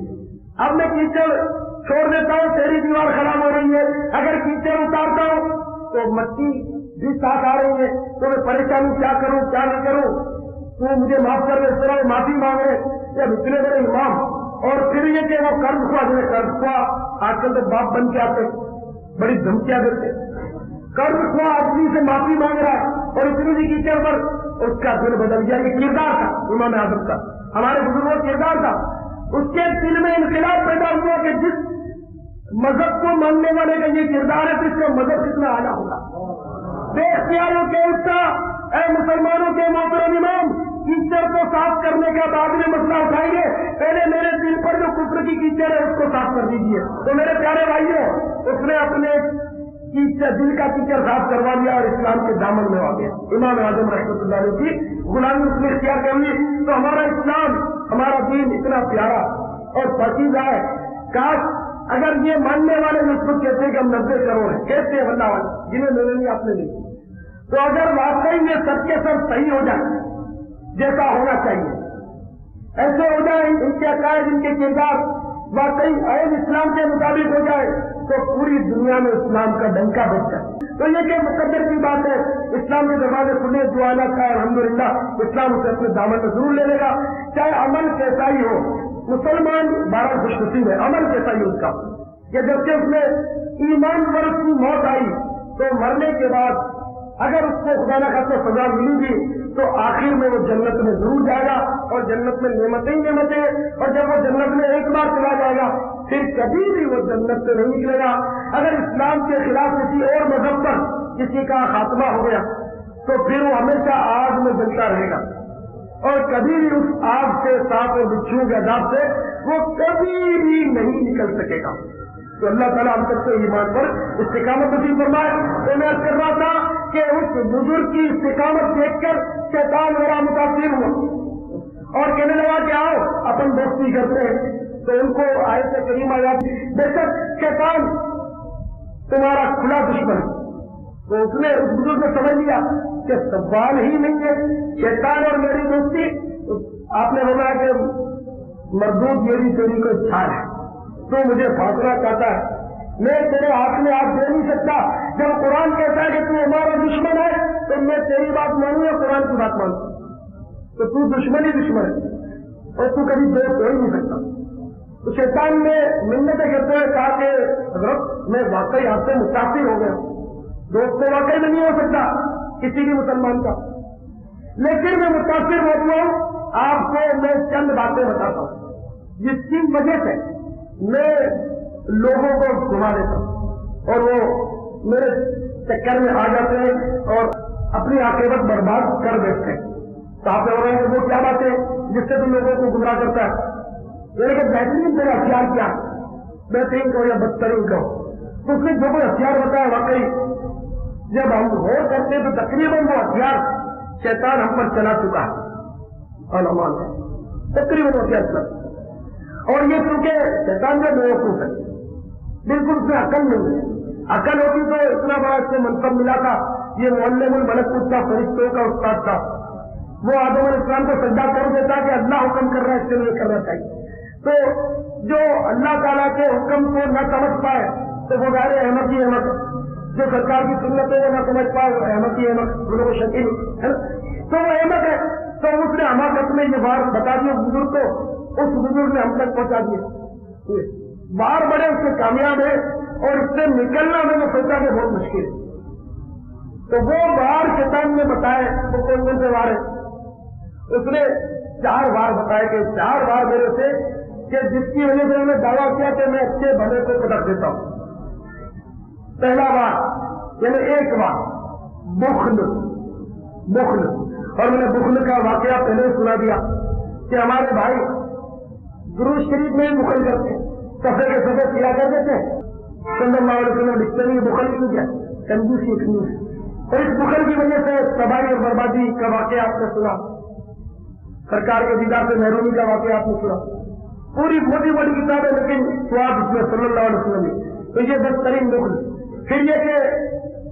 اب میں کیچڑ چھوڑ دیتا ہوں، تیری دیوار خراب ہو رہی ہے، اگر کیچڑ اتارتا ہوں تو مٹی بھی ساتھ آ رہی ہے، تو میں پریشانی کیا کروں کیا نہیں کروں، تو مجھے معاف کر دے، اس طرح معافی مانگ رہے جب اتنے بڑے امام۔ اور پھر یہ کہ وہ قرض ہوا، جنہیں قرض ہوا، آج کل تو باپ بن کے آتے بڑی دھمکیاں دیتے، قرض ہوا آدمی سے معافی مانگ رہا ہے اور اتنی بھی کیچڑ پر اس کا دل بدل گیا۔ یہ کردار تھا امام اعظم کا، ہمارے بزرگوں کا کردار تھا، اس کے دل میں انقلاب پیدا ہوا کہ جس مذہب کو ماننے والے کا یہ کردار ہے تو اس کا مذہب کتنا اعلیٰ ہوگا۔ بے اختیاروں کے اٹھا، اے مسلمانوں کے محترم امام، کیچڑ کو صاف کرنے کا بعد میں مسئلہ اٹھائیں گے، پہلے میرے دل پر جو کفر کی کیچڑ ہے اس کو صاف کر دیجیے۔ تو میرے پیارے بھائیوں، اس نے اپنے دل کا کیچڑ صاف کروا لیا اور اسلام کے دامن میں آ گیا۔ امام اعظم رحمۃ اللہ علیہ کی غلامی اس نے اختیار کر لی۔ تو ہمارا اسلام، ہمارا دین اتنا پیارا اور پاکیزہ ہے، کاش اگر یہ ماننے والے اس کو کہتے ہیں کہ ہم 90 کروڑ ہیں، کہتے ہیں اللہ والے جنہیں میں نے آپ نے نہیں، تو اگر واقعی یہ سب کے سب صحیح ہو جائے جیسا ہونا چاہیے، ایسے ہو جائے، ان کے عقائد ان کے کردار واقعی عین اسلام کے مطابق ہو جائے تو پوری دنیا میں اسلام کا ڈنکا بچ جائے۔ تو یہ کہ مقدر کی بات ہے، اسلام کے دروازے کھلے، جو آنا کا الحمدللہ اسلام اسے اپنے دامن میں ضرور لے لے گا، چاہے عمل کیسا ہی ہو۔ مسلمان بارہ خوش نصیب ہے، عمل کیسا ہی اس کا، کہ جب کہ اس میں ایمان پر اس کی موت آئی تو مرنے کے بعد اگر اس کو خدا نہ خاصہ سزا ملی بھی تو آخر میں وہ جنت میں ضرور جائے گا، اور جنت میں نعمتیں ہی نعمتیں، اور جب وہ جنت میں ایک بار چلا جائے گا پھر کبھی بھی وہ جنت سے نہیں نکلے گا۔ اگر اسلام کے خلاف کسی اور مذہب پر کسی کا خاتمہ ہو گیا تو پھر وہ ہمیشہ آگ میں جلتا رہے گا، اور کبھی بھی اس آگ سے سانپ اور بچھو کے عذاب سے وہ کبھی بھی نہیں نکل سکے گا۔ تو اللہ تعالیٰ ہم سب کو ایمان پر استقامت نصیب فرمائے۔ تو میں کر رہا تھا کہ اس بزرگ کی استقامت دیکھ کر شیطان میرا متاثر ہوا اور کہنے لگا کہ آؤ اپن دوستی کرتے ہیں۔ تو ان کو آیت کریمہ یاد، بے شک شیطان تمہارا کھلا دشمن ہے۔ تو اس نے اس بزرگ نے سمجھ لیا کہ سوال ہی نہیں ہے شیطان اور میری دوستی۔ آپ نے بولا کہ مردود میری تیری کو چھاڑ ہے، تو مجھے پھانسنا چاہتا ہے، میں تیرے ہاتھ میں آپ دے نہیں سکتا۔ جب قرآن کہتا ہے کہ تو ہمارا دشمن ہے تو میں تیری بات مانوں یا قرآن کی بات مانوں، تو تو دشمن ہی دشمن ہے اور تو کبھی دوست ہو ہی نہیں سکتا۔ تو شیطان نے منتیں کرتے ہوئے کہا کہ حضرت میں واقعی آپ سے متاثر ہو گیا، دوست تو واقعی میں نہیں ہو سکتا کسی بھی مسلمان کا، لیکن میں متاثر ہوتا ہوں، آپ کو میں چند باتیں بتاتا ہوں جس کی وجہ سے میں لوگوں کو گھما دیتا ہوں اور وہ میرے چکر میں آ جاتے ہیں اور اپنی عاقبت برباد کر دیتے ہیں۔ تو آپ ہو رہے ہیں وہ کیا بات ہے جس سے تم لوگوں کو گمراہ کرتا ہے؟ یعنی کہ بہترین تیرا ہتھیار کیا، بہترین کہو یا بدترین کہو، تو اس نے جو کوئی ہتھیار بتایا واقعی جب ہم غور کرتے ہیں تو تقریباً وہ ہتھیار شیطان ہم پر چلا چکا ہے، تقریباً وہ ہتھیار چلا۔ اور یہ کیونکہ شیطان میں بیوقوف ہے، بالکل اس میں عقل نہیں ہے، عقل ہوتی تو اتنا بڑا اس سے منصب ملا تھا، یہ معلم الملکوت کا فرشتوں کا استاد تھا، وہ آدم علیہ السلام کو سجدہ کر دیتا کہ اللہ حکم کر رہا ہے اس سے نہیں کرنا چاہیے۔ تو جو اللہ تعالیٰ کے حکم کو نہ سمجھ پائے تو وہ ظاہر احمد ہی احمد، جو سرکار کی سنت ہے وہ نہ سمجھ پائے وہ احمد ہی احمد، دونوں کو شکیل ہے تو وہ احمد ہے۔ تو اس نے حماقت میں یہ بات بتا دی بزرگ کو، اس بزرگ نے ہم تک پہنچا دیا، بار بڑے اس سے کامیاب ہے اور اس سے نکلنا میں نے سوچا کہ بہت مشکل ہے۔ تو وہ بار شیطان نے بتائے وہ کون کون سے بار ہے، اس نے 4 بار بتایا کہ 4 بار میرے سے کہ جس کی وجہ سے انہوں نے دعویٰ کیا کہ میں اچھے بھلے کو پٹک دیتا ہوں۔ پہلا بار یعنی ایک بار بخل، بخل. اور میں نے بخل کا واقعہ پہلے سنا دیا کہ ہمارے بھائی درود شریف میں بخل کرتے ہیں, صفحے کے صفحے کیا کر دیتے ہیں. صلی اللہ علیہ وسلم لکھتے نہیں بخل کیوں کیا, کنجوسی کنجوسی. اور اس بخل کی وجہ سے تباہی اور بربادی کا واقعہ آپ نے سنا, سرکار کے دیدار سے محرومی کا واقعہ آپ نے سنا. پوری موٹی موٹی کتاب ہے لیکن سواد اس میں صلی اللہ علیہ وسلم نے. تو یہ بدترین بخل. پھر یہ کہ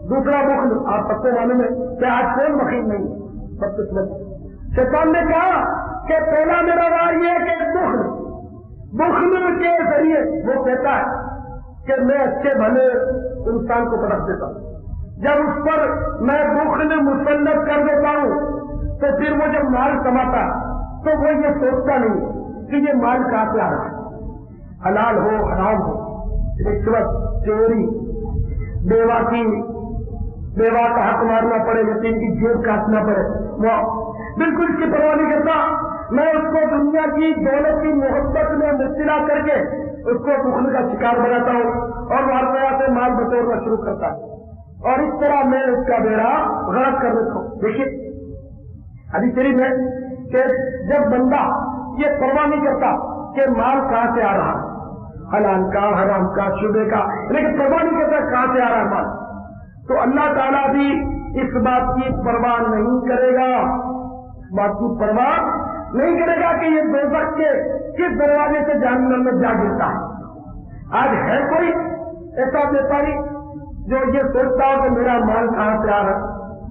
دوسرا بخل آپ سب کو معلوم ہے کہ آج کون بخیل نہیں ہے, سب کچھ نہیں. شیطان نے کہا کہ پہلا میرا وار یہ ہے کہ بخل کے ذریعے وہ کہتا ہے کہ میں اچھے بھلے انسان کو پرکھ دیتا ہوں. جب اس پر میں بخل مسلط کر دیتا ہوں تو پھر وہ جب مال کماتا تو وہ یہ سوچتا نہیں کہ یہ مال کہاں سے آ رہا ہے, حلال ہو حرام ہو, رشوت, چوری, بیوہ کا حق مارنا پڑے, یتیم کی جیب کاٹنا پڑے, وہ بالکل اس کی پرواہ نہیں کرتا. میں اس کو دنیا کی دولت کی محبت میں مبتلا کر کے اس کو بخل کا شکار بناتا ہوں اور وہ ہر طرح سے مال بٹورنا شروع کرتا ہے, اور اس طرح میں اس کا بیڑا غرق کر دیتا ہوں. دیکھیے حدیث شریف ہے کہ جب بندہ یہ پرواہ نہیں کرتا کہ مال کہاں سے آ رہا ہے, حلال کا, حرام کا, شبے کا, لیکن پرواہ نہیں کرتا کہاں سے آ رہا ہے مال, تو اللہ تعالیٰ بھی اس بات کی پرواہ نہیں کرے گا, اس بات کی پرواہ نہیں کرے گا کہ یہ دوزخ کے کس دروازے سے جہنم میں جا گرتا ہے. آج ہے کوئی ایسا بیپاری جو یہ سوچتا ہو کہ میرا مال کہاں سے آ رہا ہے,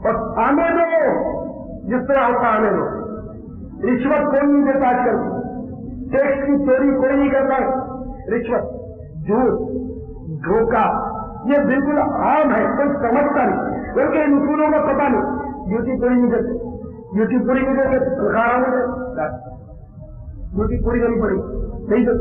اور آنے دو جس طرح ہوتا آنے دو. رشوت کوئی نہیں دیتا آج کل, ٹیکس کی چوری کوئی نہیں کرتا, رشوت, جھوٹ, دھوکہ یہ بالکل عام ہے, کوئی سمجھتا نہیں, بلکہ ان اصولوں کا پتہ نہیں. ڈیوٹی پوری نہیں دیتے, ڈیوٹی پوری نہیں دیتے, تنخواہ ڈیوٹی پوری کرنی پڑی نہیں تو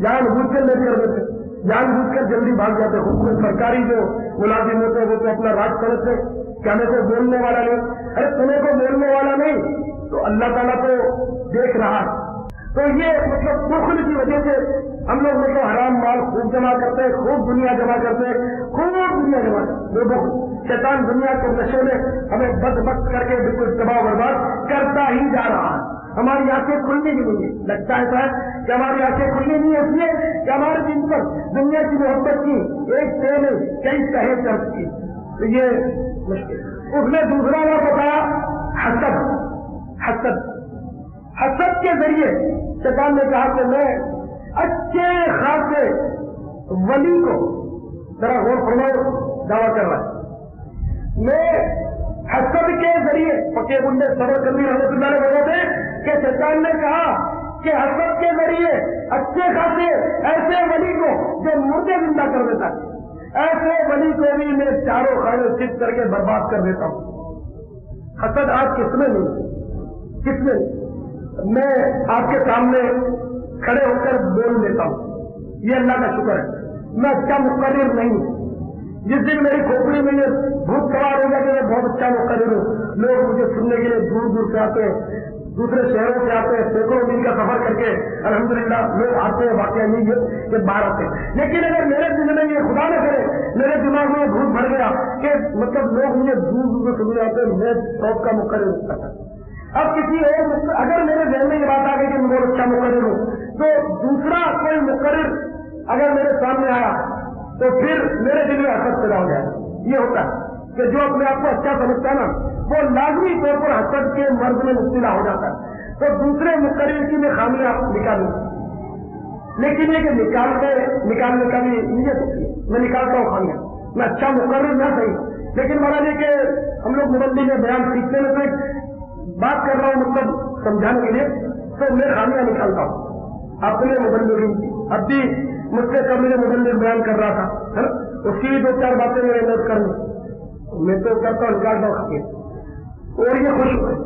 جان بوجھ کر لیٹ کر دیتے, جان بوجھ کر جلدی بھاگ جاتے. خود کو سرکاری جو ملازم ہوتے ہیں وہ تو اپنا راج سمجھتے کہ ہمیں کو بولنے والا نہیں. ارے تمہیں کو بولنے والا نہیں تو اللہ تعالیٰ کو دیکھ رہا ہے. تو یہ مطلب بخل کی وجہ سے ہم لوگ مطلب حرام مال خوب جمع کرتے ہیں, خوب دنیا جمع کرتے ہیں, خوب دنیا جمع کرتے ہیں. شیطان دنیا کے نشے میں ہمیں بدبخت کر کے بالکل تباہ برباد کرتا ہی جا رہا ہے. ہماری آنکھیں کھلنے کی نہیں ہے, لگتا ایسا ہے کہ ہماری آنکھیں کھلنے نہیں ہے اس لیے کہ ہمارے دن پر دنیا کی محبت کی ایک تیل کئی تہیں چڑھ چکی. تو یہ مشکل. اس نے دوسرا نہ بتایا حسد. حسد حسد کے ذریعے شیطان نے کہا کہ میں اچھے خاصے ولی کو, ذرا غور فرماؤ, دعویٰ کر رہا ہے میں حسد کے ذریعے. فقیر بندے صبر کرنی رحمۃ اللہ علیہ بتاتے ہیں کہ شیطان نے کہا کہ حسد کے ذریعے اچھے خاصے ایسے ولی کو جو مردے زندہ کر دیتا ہے, ایسے ولی کو بھی میں چاروں خانے چپ کر کے برباد کر دیتا ہوں. حسد آج کس میں نہیں, کس میں میں آپ کے سامنے کھڑے ہو کر بول دیتا ہوں, یہ اللہ کا شکر ہے. میں اچھا مقرر نہیں ہوں. جس دن میری کھوپڑی میں یہ بھوت سوار ہوگا کہ میں بہت اچھا مقرر ہوں, لوگ مجھے سننے کے لیے دور دور سے آتے ہیں, دوسرے شہروں سے آتے ہیں, سینکڑوں دن کا سفر کر کے الحمدللہ لوگ آتے ہیں. واقعہ نہیں ہے کہ باہر آتے ہیں, لیکن اگر میرے دل میں یہ خدا نہ کرے, میرے دماغ میں یہ بھوت بھر گیا کہ مطلب لوگ مجھے دور دور سے سننے آتے ہیں, میں سب کا مقرر ہوتا تھا. اب کسی اور اگر میرے ذہن میں یہ بات آ گئی کہ میں بہت اچھا مقرر ہوں, تو دوسرا کوئی مقرر اگر میرے سامنے آیا تو پھر میرے دل میں حسد پیدا ہو جائے. یہ ہوتا ہے کہ جو اپنے آپ کو اچھا سمجھتا ہے نا وہ لازمی طور پر حسد کے مرض میں مبتلا ہو جاتا ہے. تو دوسرے مقرر کی میں خامیاں نکالوں, لیکن یہ کہ نکالنے کا بھی نیت ہوتی ہے. میں نکالتا ہوں خامیاں, میں اچھا مقرر نہ صحیح, لیکن مہاراج یہ کہ ہم لوگ مبلغ میں بیان سیکھتے میں تو بات کر رہا ہوں مطلب سمجھانے کے لیے, تو میں خامیاں نکالتا ہوں اپنے مبلغین کی. اب بھی مجھ سے کب میرے مبلغ بیان کر رہا تھا, اس کی بھی دو چار باتیں میں نوٹ کروں, میں تو کرتا ہوں نکالتا ہوں خامیاں, اور یہ خوش ہوئے.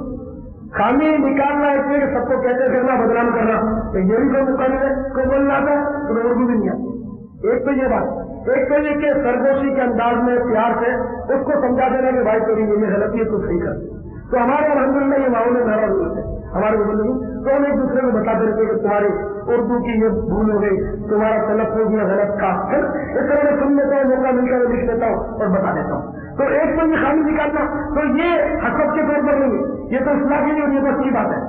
خامی نکالنا اس لیے کہ سب کو کہتے کرنا, بدنام کرنا, تو یہ بھی کوئی مقابل ہے, کوئی بولنا تھا تو اردو بھی نہیں آتی. ایک تو یہ بات, ایک تو یہ کہ سرگوشی کے انداز میں پیار سے اس کو سمجھا دینا کہ بھائی تیری یہ غلطی ہے تو صحیح کر. تو ہمارے الحمدللہ یہ ماحول میں نارا ہوتے ہیں ہمارے مبلغ, تو ہم ایک دوسرے کو بتاتے رہتے کہ تمہاری اردو کی یہ بھول ہو گئی, تمہارا تلفظ یہ غلط تھا. اس طرح میں سن لیتا ہوں, موقع ملتا ہے لکھ لیتا ہوں اور بتا دیتا ہوں. تو ایک تو یہ خامی نکالنا، تو یہ حسد کے طور پر نہیں ہے، یہ تو اصلاح کے لیے، اور یہ تو اچھی بات ہے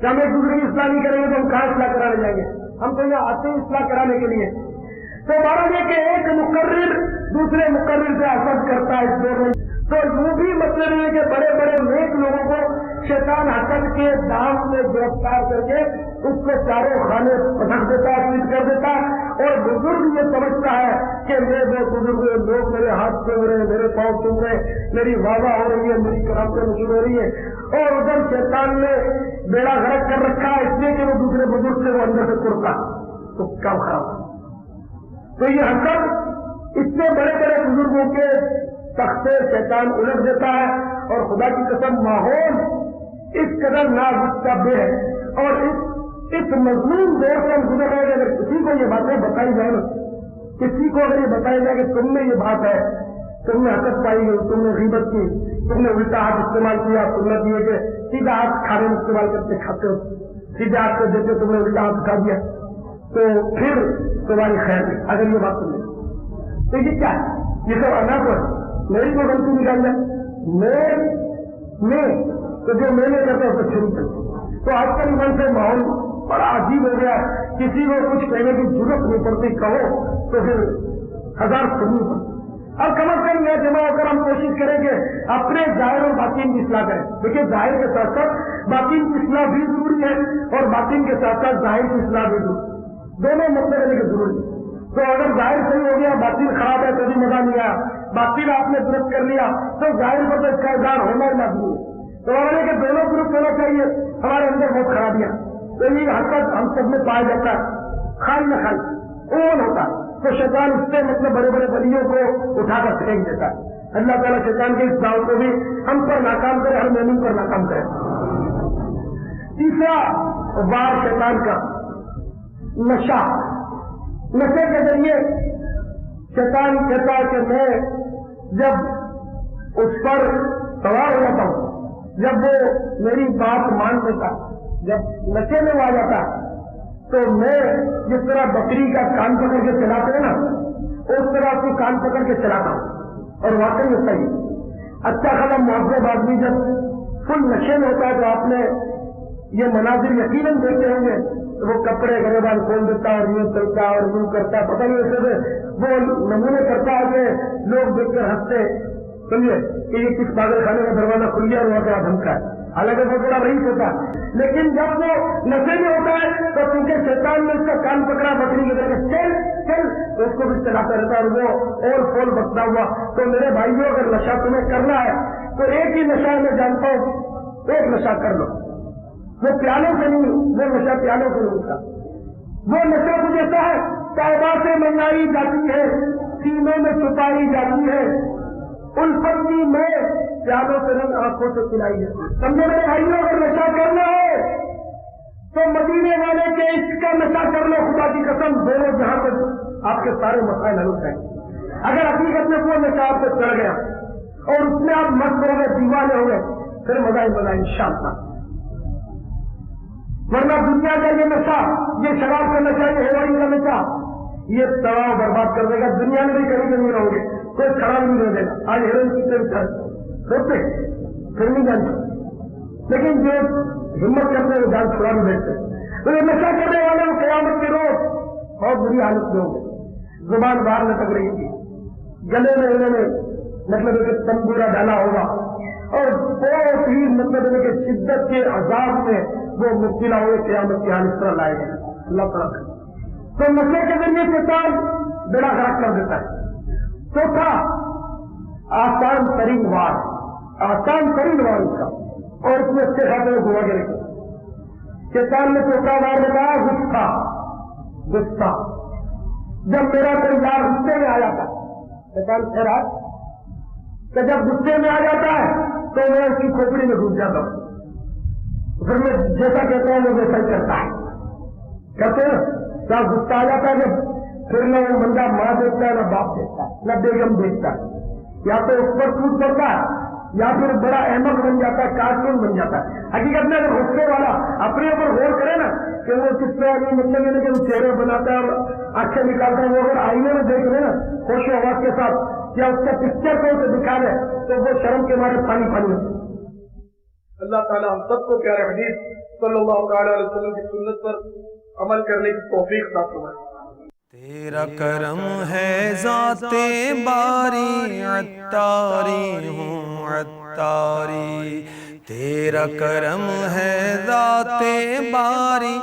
کہ ہم ایک دوسرے کی اصلاح نہیں کریں گے تو ہم کہاں اصلاح کرانے جائیں گے، ہم تو یہاں آتے ہیں اصلاح کرانے کے لیے۔ تو بارہ یہ کہ ایک مقرر دوسرے مقرر سے حسد کرتا ہے اس دور میں، تو یوں بھی مطلب یہ کہ بڑے بڑے نیک لوگوں کو شیطان حسد کے دام میں گرفتار کر کے اس کو چاروں خانے پٹک دیتا ہے، پیٹ کر دیتا ہے، اور بزرگ یہ سمجھتا ہے کہ میں وہ بزرگ لوگ میرے ہاتھ چوم رہے ہیں، میرے پاؤں چوم رہے ہیں، میری واہ واہ ہو رہی ہے، میری کرامتیں مشہور ہو رہی ہے، اور ادھر شیطان نے بیڑا غرق کر رکھا ہے اس لیے کہ وہ دوسرے بزرگ سے وہ اندر سے کرتا تو کم خراب۔ تو یہ حسد اس سے بڑے بڑے بزرگوں کے تختے شیطان الٹ دیتا ہے، اور خدا کی قسم ماحول اس قدر نازک ہے، اور اس مضمون دور سے ہم گزر رہے ہیں۔ اگر کسی کو یہ باتیں بتائی جائے نا، کسی کو اگر یہ بتایا جائے کہ تم میں یہ بات ہے، تم نے حسد پائی گئی، تم نے غیبت کی، تم نے الٹا ہاتھ استعمال کیا، تم نے دیے کہ سیدھا ہاتھ کھانے میں استعمال کرتے کھاتے ہو، سیدھے ہاتھ سے دیتے تم نے الٹا ہاتھ اٹھا دیا، تو پھر تمہاری خیر نہیں اگر یہ بات سنیں تو یہ کیا ہے؟ یہ سب انا کو ہے، میری کو غلطی نکال جائے، میں تو جو میں نے کرتا ہے اسے شروع کرتی۔ تو آج کل من سے ماحول بڑا عجیب ہو گیا، کسی کو کچھ کہنے کی ضرورت نہیں پڑتی، کہو تو پھر ہزار سننی پڑتی۔ اب کم از کم یہ جمع ہو کر ہم کوشش کریں کہ اپنے ظاہر اور باطن کی اصلاح کریں۔ دیکھیے ظاہر کے ساتھ ساتھ باطن کی اصلاح بھی ضروری ہے، اور باطن کے ساتھ ساتھ ظاہر کی اصلاح بھی ضروری ہے، دونوں مطلب رہنے کے ضروری ہے۔ تو اگر ظاہر صحیح ہو گیا، باطن خراب ہے تو بھی مزہ نہیں آیا، باطن آپ نے درست کر لیا تو ظاہر پر تو اس کا اظہار ہونا ہی لازمی ہے۔ تو ہمارے کہ دونوں درست ہونا چاہیے، ہمارے اندر بہت خرابیاں، تو یہ حسد ہم سب میں پایا جاتا ہے، خالی نہ خالی اون ہوتا ہے، تو شیطان اس سے مطلب بڑے بڑے ولیوں کو اٹھا کر پھینک دیتا ہے۔ اللہ تعالیٰ شیطان کے اس دعوت کو بھی ہم پر ناکام کرے، ہر مومن پر ناکام کرے۔ تیسرا وار شیطان کا نشہ، نشے کے ذریعے شیطان کہتا ہے کہ میں جب اس پر سوار ہو جاتا ہوں، جب وہ میری بات مان لیتا، جب نشے میں وہ آ جاتا ہے تو میں جس طرح بکری کا کان پکڑ کے چلاتے ہیں نا، اس طرح اس کو کان پکڑ کے چلاتا ہوں، اور واقعی میں صحیح اچھا خاصا معذب آدمی جب فل نشے میں ہوتا ہے تو آپ نے یہ مناظر یقیناً دیکھتے ہوں گے، وہ کپڑے گریبان کھول دیتا ہے اور یوں چلتا ہے اور یوں کرتا ہے، پتہ نہیں ایسے وہ نمونے کرتا ہے کہ لوگ دیکھ کر ہنستے، سمجھے کہ یہ کس پاگل خانے کا دروازہ کھل گیا اور وہاں پہ دھمکا ہے، حالانکہ وہ بڑا رئیس ہوتا ہے، لیکن جب وہ نشے میں ہوتا ہے تو کیونکہ شیطان نے اس کا کان پکڑا بکری کی طرح چل چل تو اس کو بھی چلاتا رہتا ہے، اور وہ اور فول بکتا ہوا۔ تو میرے بھائیوں اگر نشہ تمہیں کرنا ہے تو ایک ہی نشہ میں جانتا ہوں، ایک نشہ کر لو، وہ پیالوں سے نہیں، وہ نشہ پیالوں سے نہیں ہوتا، وہ نشہ تو جیسا ہے توبہ سے منگائی جاتی ہے، سینوں میں چھپائی جاتی ہے، الفت کی میں پیالوں سے نہیں آنکھوں سے پلائی جاتی ہے۔ سمجھے میرے بھائیوں اگر نشہ کرنا ہے تو مدینے والے کے عشق کا نشہ کر لو، خدا کی قسم دونوں جہاں پر آپ کے سارے مسائل حل ہو جائیں گے۔ اگر حقیقت میں کوئی نشہ آپ سے چڑھ گیا اور اس میں آپ مست ہو گئے، دیوانے ہو گئے، پھر مزہ ہی مزہ انشاءاللہ۔ ورنہ دنیا کا یہ نشہ، یہ شراب کا نشہ، یہ ہیروئن کا نشہ، یہ تباہ برباد کر دے گا، دنیا میں بھی کبھی نہیں رہو گے، کوئی کھڑا نہیں رہ دے گا۔ آج ہیروئن کتنے ہوتے پھر نہیں جانتے، لیکن جو ہمت کرتے ہیں وہ جان چھڑا بھی بیٹھتے ہیں۔ تو یہ نشہ کرنے والے وہ قیامت کے روز بہت بری حالت میں ہوں گے، زبان باہر لٹک رہی تھی، گلے میں انہوں نے مطلب کہ تنبورا ڈالا ہوگا، اور بہت ہی مطلب کہ شدت کے عذاب میں وہ مبتلا ہوئے، قیامت کی حال اس طرح لائے گئے اللہ تعالیٰ۔ تو نشے کے ذریعے شیطان بیڑا غرق کر دیتا ہے۔ چوتھا آسان ترین وار، آسان ترین وار اس کا، اور اس میں اچھے خاصے میں گھما کے رکھے۔ شیطان نے چوتھا وار بتایا غصہ، غصہ۔ جب میرا کوئی یار غصے میں آ جاتا ہے، شیطان کہہ رہا ہے کہ جب غصے میں آ جاتا ہے تو میں اس کی کھوپڑی میں گھس جاتا ہوں، پھر میں جیسا کہتا ہوں وہ ویسا ہی کرتا ہے۔ کہتے ہیں کیا غصہ آ جاتا ہے جب پھر نہ وہ بندہ ماں دیکھتا ہے، نہ باپ دیکھتا ہے، نہ بیگم دیکھتا ہے، یا تو اس پر ٹوٹ پڑتا ہے یا پھر بڑا احمد بن جاتا ہے، کارٹون بن جاتا ہے۔ حقیقت میں اگر غصے والا اپنے اوپر غور کرے نا کہ وہ کس طرح مطلب ہے کہ وہ چہرے بناتا ہے اور آنکھیں نکالتا ہے، وہ اگر آئینے میں دیکھ لے نا خوش و آواز کے ساتھ، یا اس کا پکچر کو اسے دکھا دے تو وہ شرم کے مارے پانی پانی ہوتے. اللہ تعالیٰ ہم سب کو پیارے حدیث صلی اللہ تعالیٰ علیہ وسلم کی سنت پر عمل کرنے کی توفیق عطا فرمائے. تیرا کرم ہے ذات باری عطاری ہوں عطاری. تیرا کرم ہے ذات باری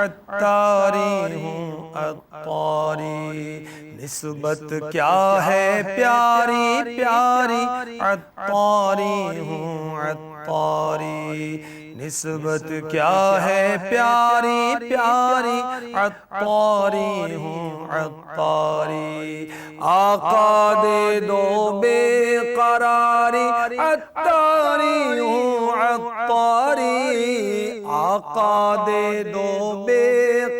عطاری ہوں عطاری. نسبت کیا ہے پیاری پیاری عطاری ہوں عطاری. نسبت کیا ہے پیاری پیاری عطاری ہوں عطاری. آقا دے دو بے قراری عطاری ہوں عطاری. آقا دے دو بے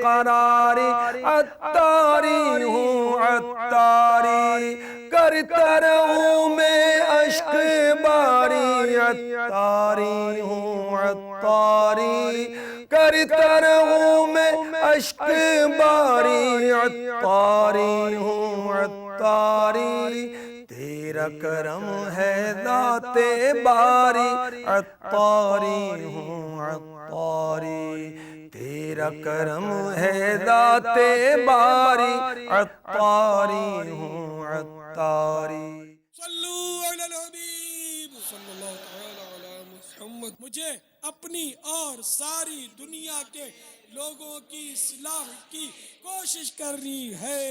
قراری عطاری ہوں عطاری. کرتا رہوں میں اشک باری عطاری ہوں عطاری. کرتا رہوں میں اشک باری عطاری ہوں عطاری. تیرا کرم ہے ذات باری عطاری ہوں عطاری. تیرا کرم ہے ذات باری عطاری ہوں عطاری. صلو علی الحبیب صلی اللہ تعالی علی محمد. مجھے اپنی اور ساری دنیا کے لوگوں کی اصلاح کی کوشش کرنی ہے.